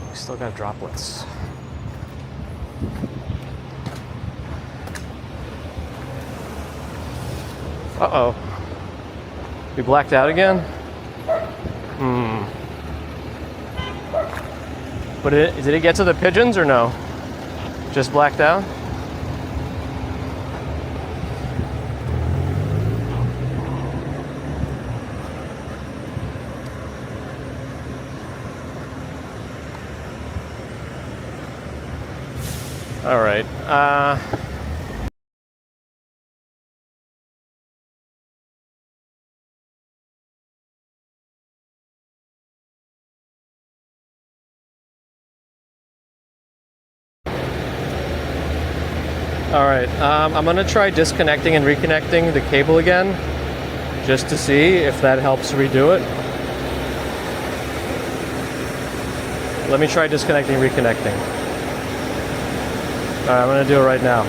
S1: We still got droplets. Uh-oh. We blacked out again? But did it get to the pigeons or no? Just blacked out? All right. All right, I'm gonna try disconnecting and reconnecting the cable again, just to see if that helps redo it. Let me try disconnecting and reconnecting. All right, I'm gonna do it right now.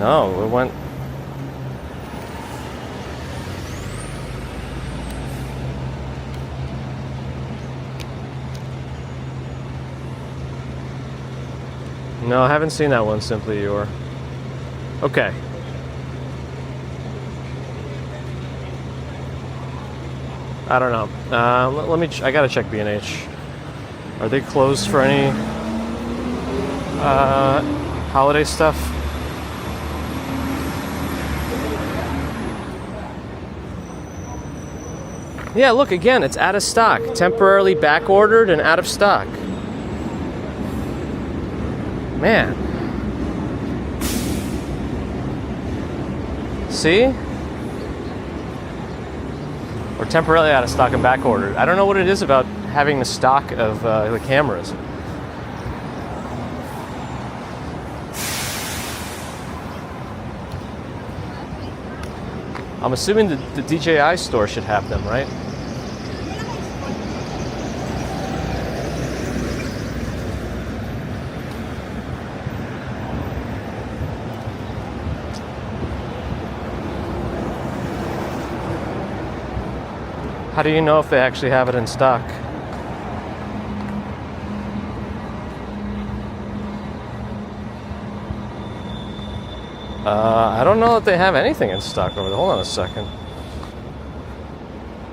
S1: No, it went. No, I haven't seen that one, Simply Your. Okay. I don't know. Let me. I gotta check B&H. Are they closed for any holiday stuff? Yeah, look again. It's out of stock. Temporarily back ordered and out of stock. Man. See? Or temporarily out of stock and back ordered. I don't know what it is about having the stock of the cameras. I'm assuming the DJI store should have them, right? How do you know if they actually have it in stock? I don't know that they have anything in stock over there. Hold on a second.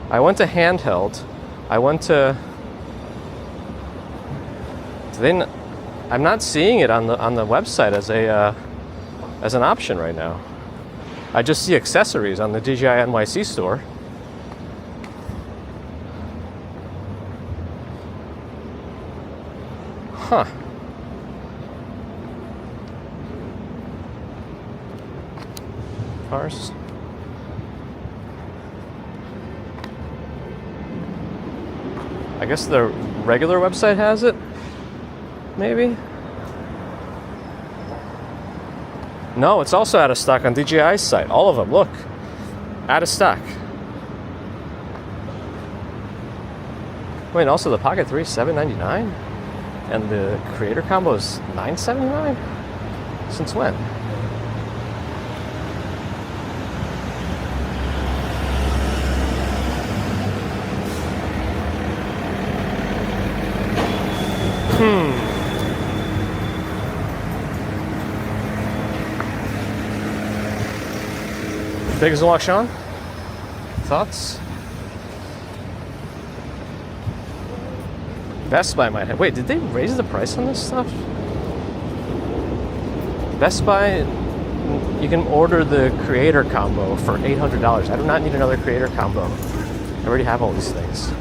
S1: I went to handheld. I went to. I'm not seeing it on the website as an option right now. I just see accessories on the DJI NYC store. Huh. Cars. I guess the regular website has it? Maybe? No, it's also out of stock on DJI's site. All of them, look. Out of stock. Wait, also the Pocket 3 is $799? And the Creator Combo is $979? Since when? Big as a walk, Sean? Thoughts? Best Buy might have. Wait, did they raise the price on this stuff? Best Buy, you can order the Creator Combo for $800. I do not need another Creator Combo. I already have all these things.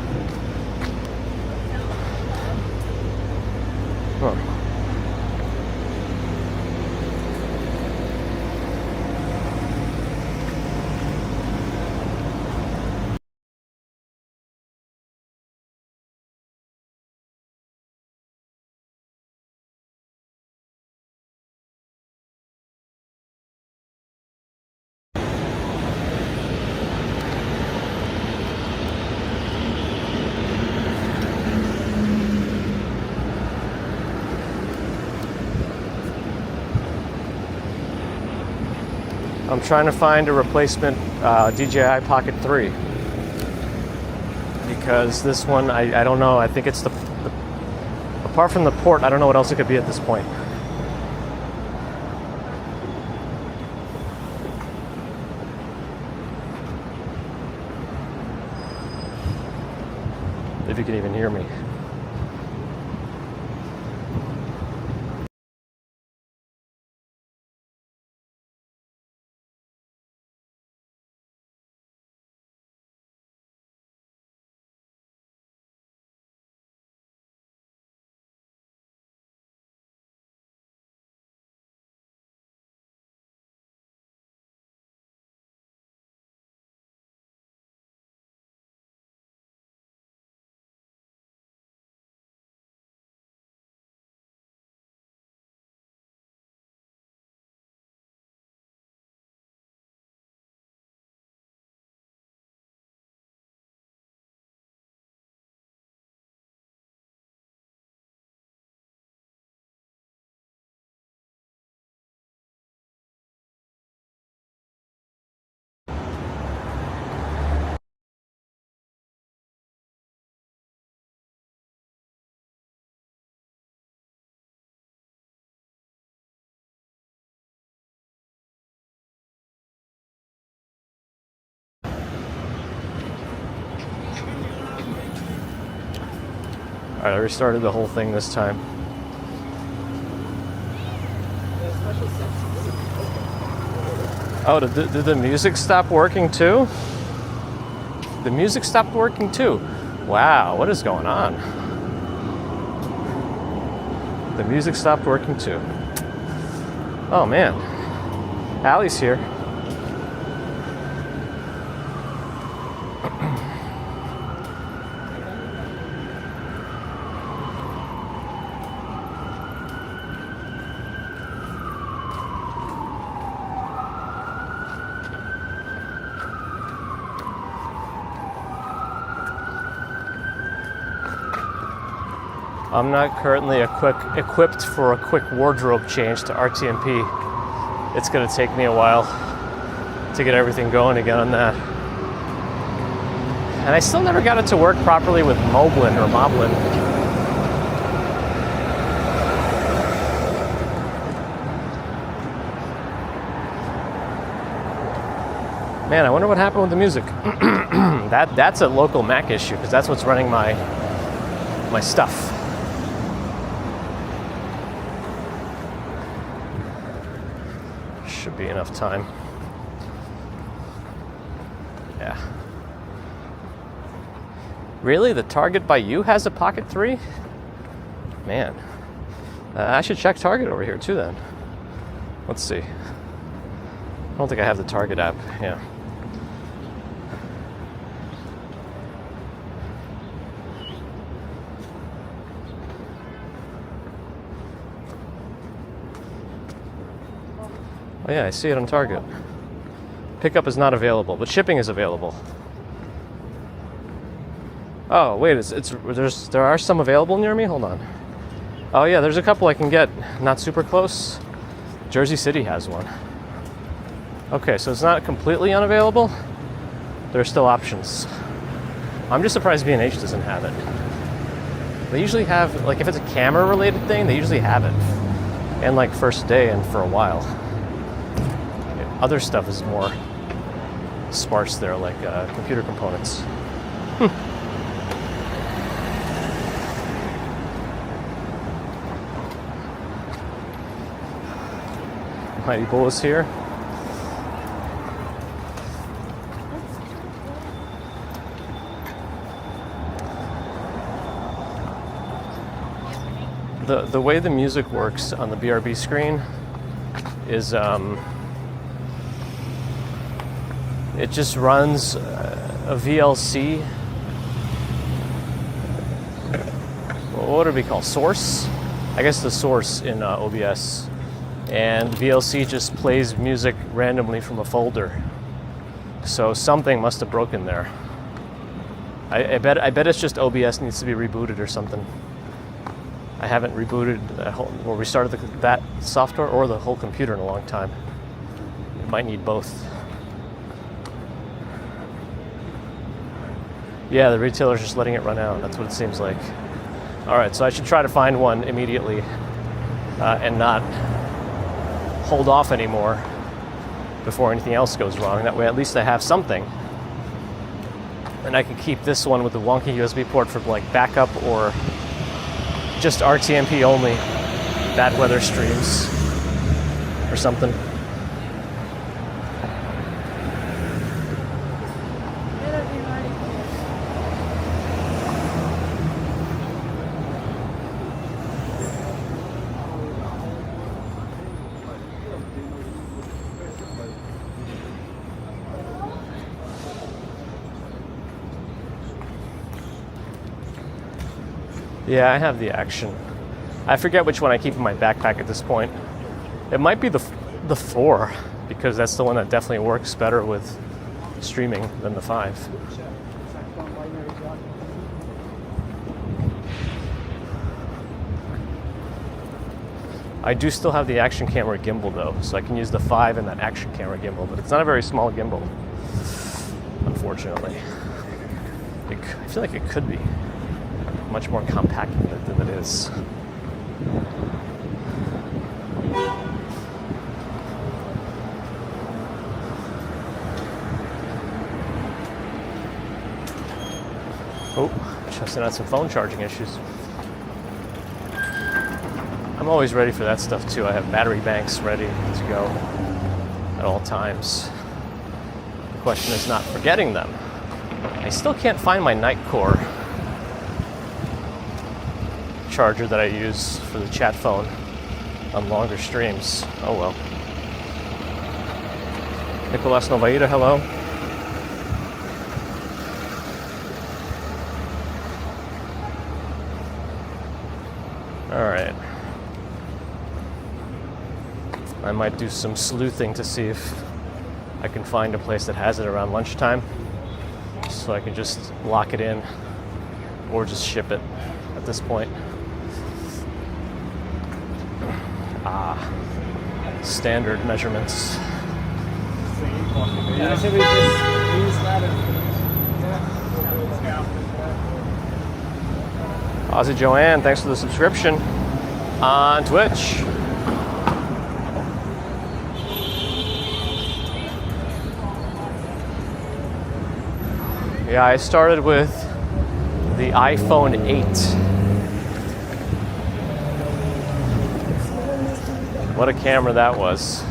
S1: Huh. I'm trying to find a replacement DJI Pocket 3 because this one, I don't know. I think it's the apart from the port, I don't know what else it could be at this point. If you can even hear me. All right, I restarted the whole thing this time. Oh, did the music stop working too? The music stopped working too. Wow, what is going on? The music stopped working too. Oh man, Allie's here. I'm not currently equipped for a quick wardrobe change to RTMP. It's going to take me a while to get everything going again on that. And I still never got it to work properly with Moblin or Moblin. Man, I wonder what happened with the music. That's a local Mac issue because that's what's running my stuff. Should be enough time. Yeah. Really? The Target by you has a Pocket 3? Man. I should check Target over here too then. Let's see. I don't think I have the Target app. Yeah. Oh yeah, I see it on Target. Pickup is not available, but shipping is available. Oh wait, there are some available near me. Hold on. Oh yeah, there's a couple I can get. Not super close. Jersey City has one. Okay, so it's not completely unavailable. There are still options. I'm just surprised B&H doesn't have it. They usually have, like, if it's a camera-related thing, they usually have it, and like first day and for a while. Other stuff is more sparse there, like computer components. Mighty Bull is here. The way the music works on the BRB screen is it just runs a VLC. What would it be called? Source? I guess the source in OBS. And VLC just plays music randomly from a folder. So something must have broken there. I bet it's just OBS needs to be rebooted or something. I haven't rebooted or restarted that software or the whole computer in a long time. Might need both. Yeah, the retailer's just letting it run out. That's what it seems like. All right, so I should try to find one immediately and not hold off anymore before anything else goes wrong. That way, at least I have something. And I can keep this one with the wonky USB port for like backup or just RTMP only bad weather streams or something. Yeah, I have the Action. I forget which one I keep in my backpack at this point. It might be the 4, because that's the one that definitely works better with streaming than the 5. I do still have the Action camera gimbal though, so I can use the 5 and that Action camera gimbal, but it's not a very small gimbal, unfortunately. I feel like it could be much more compact than it is. Oh, Justin had some phone charging issues. I'm always ready for that stuff too. I have battery banks ready to go at all times. The question is not forgetting them. I still can't find my Nightcore charger that I use for the chat phone on longer streams. Oh well. Nicolas Novaida, hello. All right. I might do some sleuthing to see if I can find a place that has it around lunchtime, so I can just lock it in or just ship it at this point. Standard measurements.
S2: Yeah, I think we just use that.
S1: Ozzy Joanne, thanks for the subscription on Twitch. Yeah, I started with the iPhone 8. What a camera that was.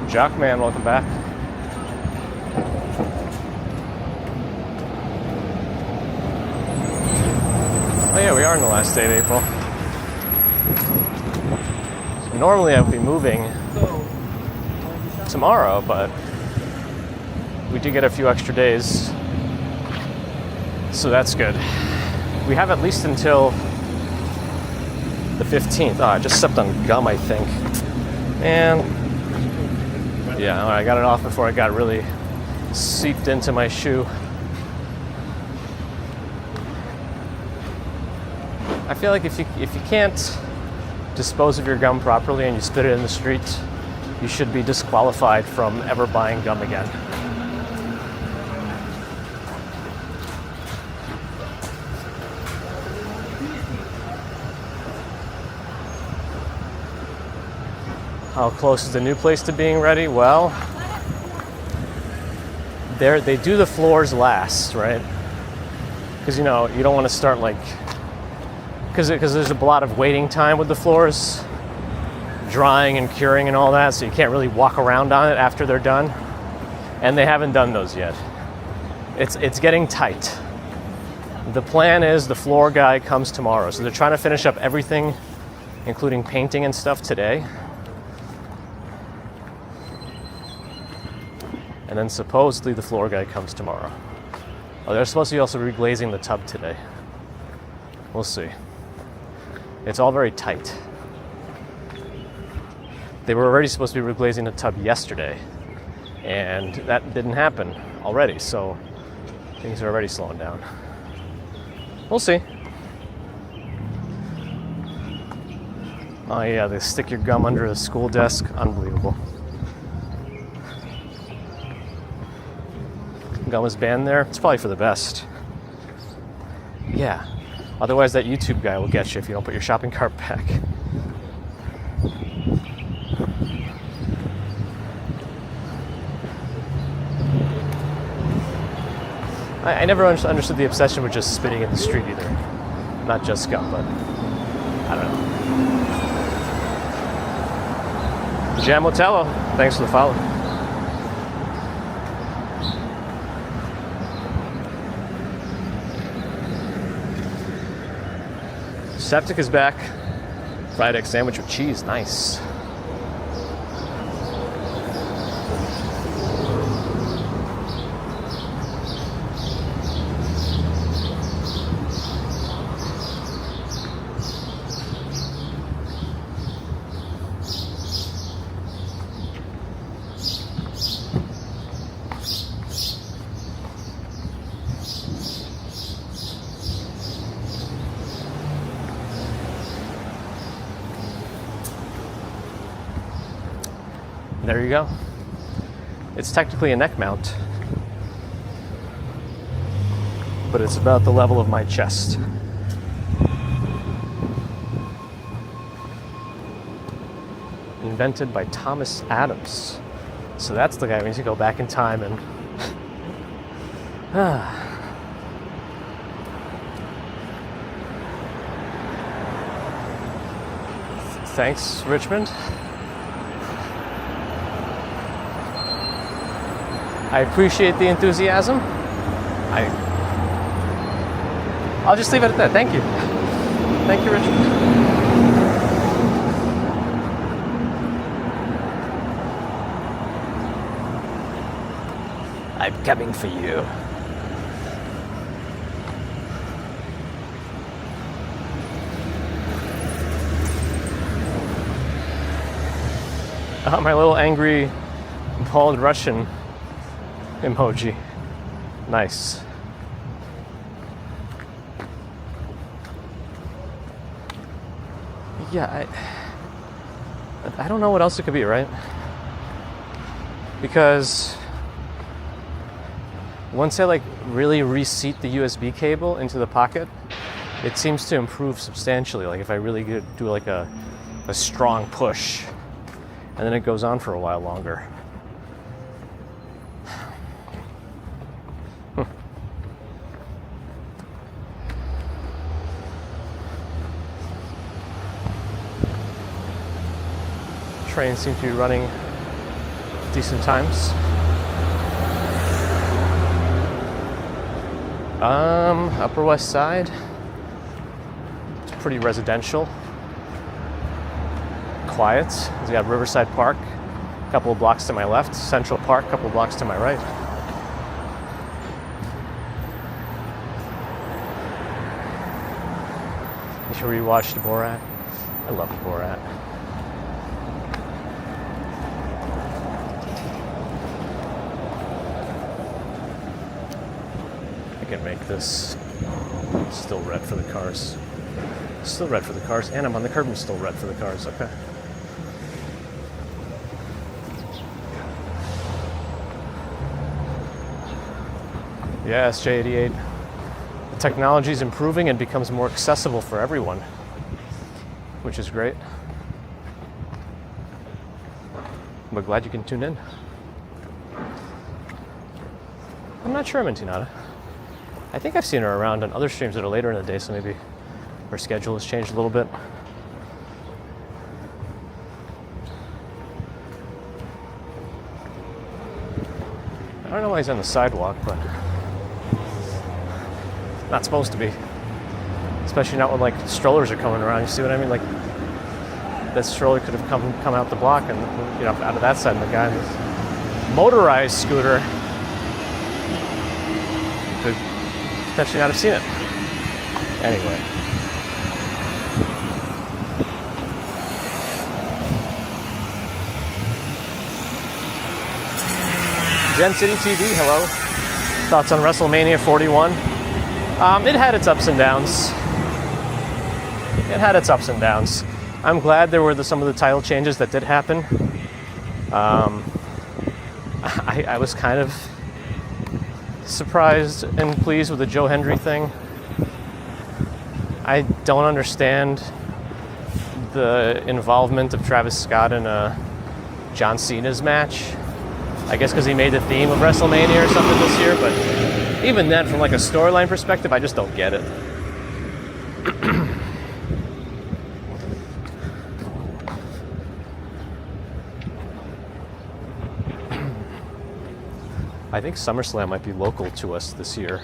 S1: Jockman, welcome back. Oh yeah, we are in the last day of April. So normally I would be moving tomorrow, but we did get a few extra days, so that's good. We have at least until the 15th. Oh, I just stepped on gum, I think. And yeah, I got it off before it got really seeped into my shoe. I feel like if you can't dispose of your gum properly and you spit it in the street, you should be disqualified from ever buying gum again. How close is the new place to being ready? Well, they do the floors last, right? Because you don't want to start like, because there's a lot of waiting time with the floors, drying and curing and all that, so you can't really walk around on it after they're done. And they haven't done those yet. It's getting tight. The plan is the floor guy comes tomorrow, so they're trying to finish up everything, including painting and stuff, today. And then supposedly the floor guy comes tomorrow. Oh, they're supposed to be also reglazing the tub today. We'll see. It's all very tight. They were already supposed to be reglazing the tub yesterday, and that didn't happen already, so things are already slowing down. We'll see. Oh yeah, they stick your gum under the school desk. Unbelievable. Gum is banned there. It's probably for the best. Yeah. Otherwise, that YouTube guy will get you if you don't put your shopping cart back. I never understood the obsession with just spitting in the street either. Not just gum, but I don't know. Jam Motello, thanks for the follow. Septic is back. Fried egg sandwich with cheese, nice. There you go. It's technically a neck mount, but it's about the level of my chest. Invented by Thomas Adams. So that's the guy who needs to go back in time and Thanks, Richmond. I appreciate the enthusiasm. I'll just leave it at that. Thank you. Thank you, Richard. I'm coming for you. Oh, my little angry bald Russian emoji. Nice. Yeah, I don't know what else it could be, right? Because once I really reseat the USB cable into the pocket, it seems to improve substantially. Like if I really do a strong push, and then it goes on for a while longer. Trains seem to be running decent times. Upper West Side. It's pretty residential. Quiet. We got Riverside Park, a couple of blocks to my left. Central Park, a couple of blocks to my right. You should rewatch the Borat. I love the Borat. I can make this still red for the cars. Still red for the cars, and I'm on the curb and still red for the cars. Okay. Yeah, SJ88. The technology is improving and becomes more accessible for everyone, which is great. But glad you can tune in. I'm not sure I'm in Tinata. I think I've seen her around on other streams that are later in the day, so maybe her schedule has changed a little bit. I don't know why he's on the sidewalk, but not supposed to be. Especially not when strollers are coming around. You see what I mean? That stroller could have come out the block and out of that side, and the guy in this motorized scooter could potentially not have seen it. Anyway. Gen City TV, hello. Thoughts on WrestleMania 41? It had its ups and downs. I'm glad there were some of the title changes that did happen. I was kind of surprised and pleased with the Joe Hendry thing. I don't understand the involvement of Travis Scott in John Cena's match. I guess because he made the theme of WrestleMania or something this year, but even then, from like a storyline perspective, I just don't get it. I think SummerSlam might be local to us this year,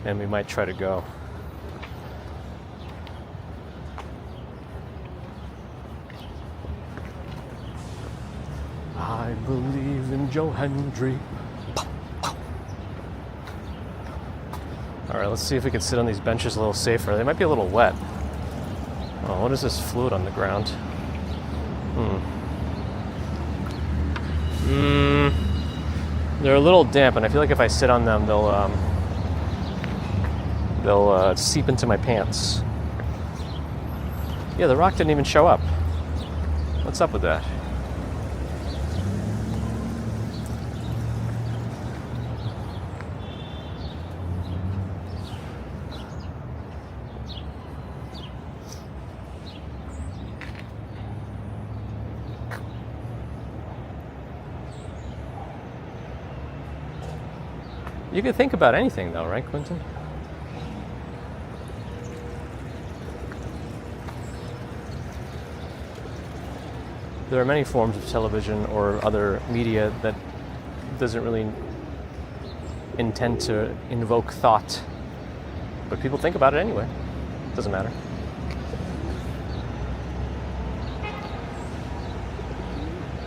S1: and we might try to go. I believe in Joe Hendry. All right, let's see if we can sit on these benches a little safer. They might be a little wet. Oh, what is this fluid on the ground? They're a little damp, and I feel like if I sit on them, they'll seep into my pants. Yeah, the rock didn't even show up. What's up with that? You could think about anything, though, right, Quentin? There are many forms of television or other media that doesn't really intend to invoke thought, but people think about it anyway. Doesn't matter.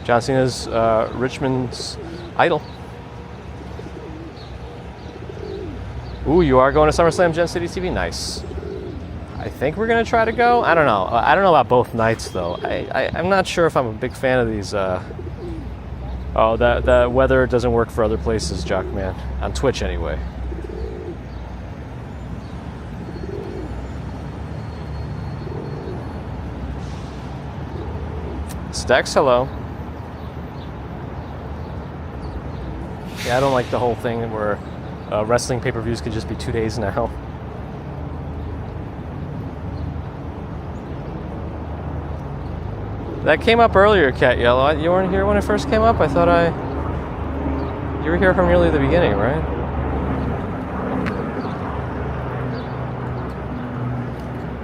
S1: John Cena's Richmond's Idol. Ooh, you are going to SummerSlam, Gen City TV? Nice. I think we're going to try to go. I don't know. I don't know about both nights, though. I'm not sure if I'm a big fan of these. Oh, the weather doesn't work for other places, Jockman. On Twitch, anyway. Stex, hello. Yeah, I don't like the whole thing where wrestling pay-per-views could just be 2 days now. That came up earlier, Cat Yellow. You weren't here when it first came up? I thought you were here from nearly the beginning, right?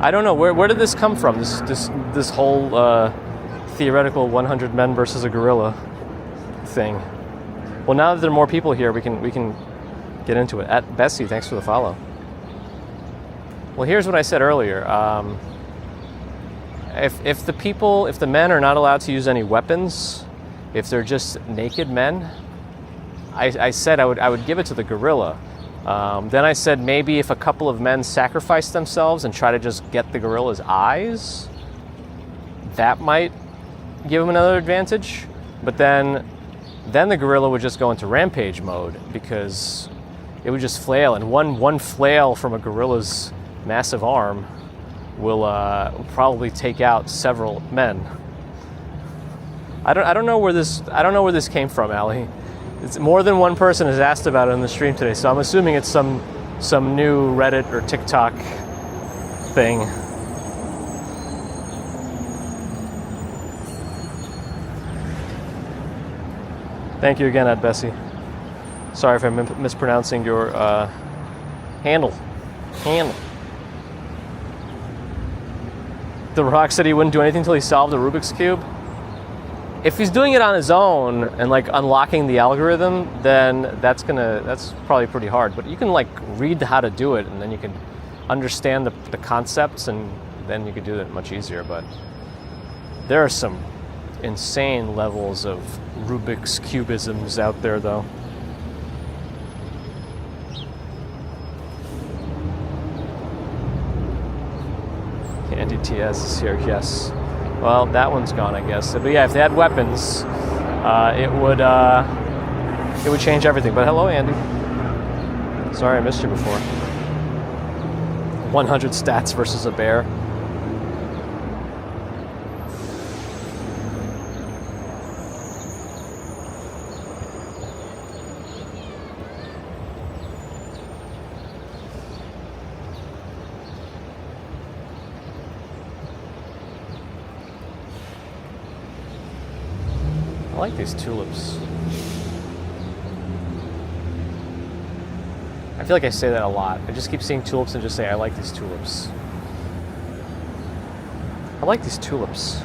S1: I don't know. Where did this come from? This whole theoretical 100 men versus a gorilla thing. Well, now that there are more people here, we can get into it. At Bessie, thanks for the follow. Well, here's what I said earlier. If the men are not allowed to use any weapons, if they're just naked men, I said I would give it to the gorilla. Then I said maybe if a couple of men sacrifice themselves and try to just get the gorilla's eyes, that might give him another advantage. But then the gorilla would just go into rampage mode because it would just flail, and one flail from a gorilla's massive arm will probably take out several men. I don't know where this came from, Ali. It's more than one person has asked about it in the stream today, so I'm assuming it's some new Reddit or TikTok thing. Thank you again, Ed Bessie. Sorry if I'm mispronouncing your handle. The Rock said he wouldn't do anything until he solved the Rubik's Cube. If he's doing it on his own and like unlocking the algorithm, then that's probably pretty hard. But you can like read how to do it, and then you can understand the concepts, and then you can do it much easier. But there are some insane levels of Rubik's Cubisms out there, though. Andy TS is here, yes. Well, that one's gone, I guess. But yeah, if they had weapons, it would change everything. But hello, Andy. Sorry I missed you before. 100 stats versus a bear. I like these tulips. I feel like I say that a lot. I just keep seeing tulips and just say, I like these tulips. I like these tulips.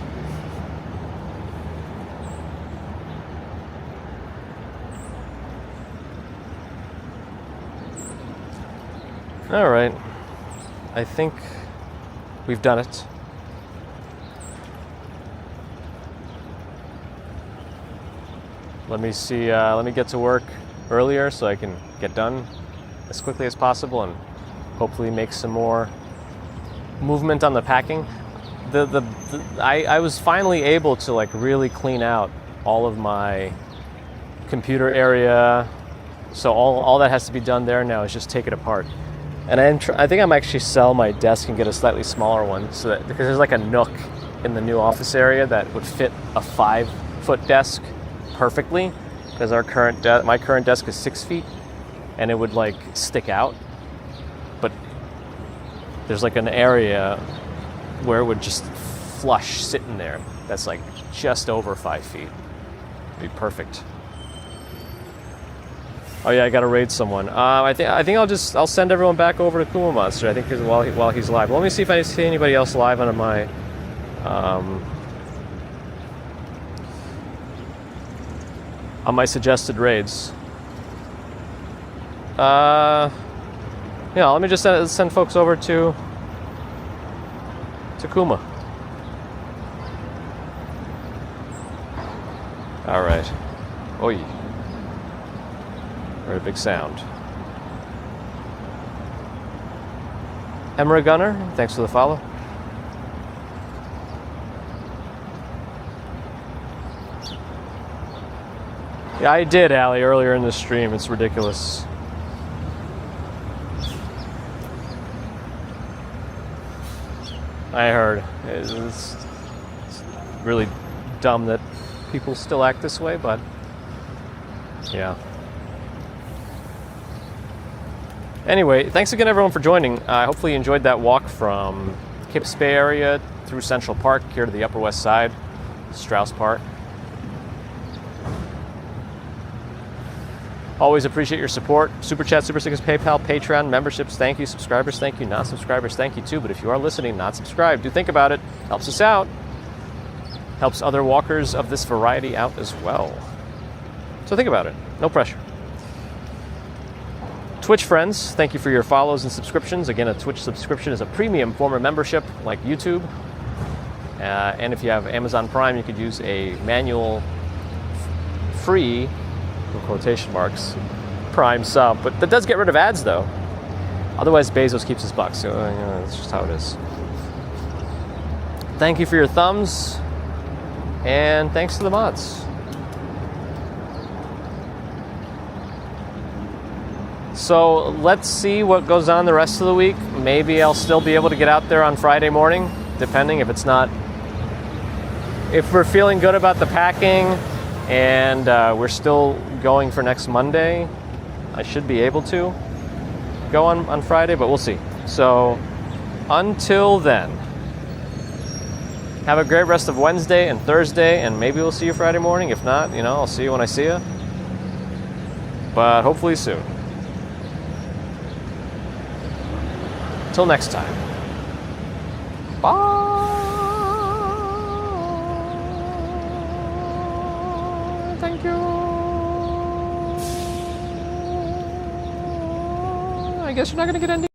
S1: All right. I think we've done it. Let me see, let me get to work earlier so I can get done as quickly as possible and hopefully make some more movement on the packing. I was finally able to like really clean out all of my computer area. So all that has to be done there now is just take it apart. And I think I might actually sell my desk and get a slightly smaller one so that, because there's like a nook in the new office area that would fit a 5-foot desk perfectly, because my current desk is 6 feet and it would like stick out, but there's like an area where it would just flush sitting there that's like just over 5 feet. It'd be perfect. Oh yeah, I gotta raid someone. I think I'll send everyone back over to Kuma Monster. I think while he's live. Let me see if I see anybody else live on my suggested raids. Yeah, let me just send folks over to Kuma. All right. Oi. Very big sound. Emerald Gunner, thanks for the follow. Yeah, I did, Allie, earlier in the stream. It's ridiculous. I heard. It's really dumb that people still act this way, but yeah. Anyway, thanks again, everyone, for joining. Hopefully you enjoyed that walk from Kips Bay area through Central Park here to the Upper West Side, Strauss Park. Always appreciate your support. Super Chat, Super Stickers, PayPal, Patreon, memberships, thank you. Subscribers, thank you. Non-subscribers, thank you too. But if you are listening, not subscribed, do think about it. Helps us out. Helps other walkers of this variety out as well. So think about it. No pressure. Twitch friends, thank you for your follows and subscriptions. Again, a Twitch subscription is a premium form of membership like YouTube. And if you have Amazon Prime, you could use a manual free, in quotation marks, Prime sub. But that does get rid of ads, though. Otherwise, Bezos keeps his bucks. So that's just how it is. Thank you for your thumbs. And thanks to the mods. So let's see what goes on the rest of the week. Maybe I'll still be able to get out there on Friday morning, depending if it's not. If we're feeling good about the packing and we're still going for next Monday, I should be able to go on Friday, but we'll see. So until then, have a great rest of Wednesday and Thursday, and maybe we'll see you Friday morning. If not, I'll see you when I see you. But hopefully soon. Till next time. Bye. Thank you. I guess you're not going to get any.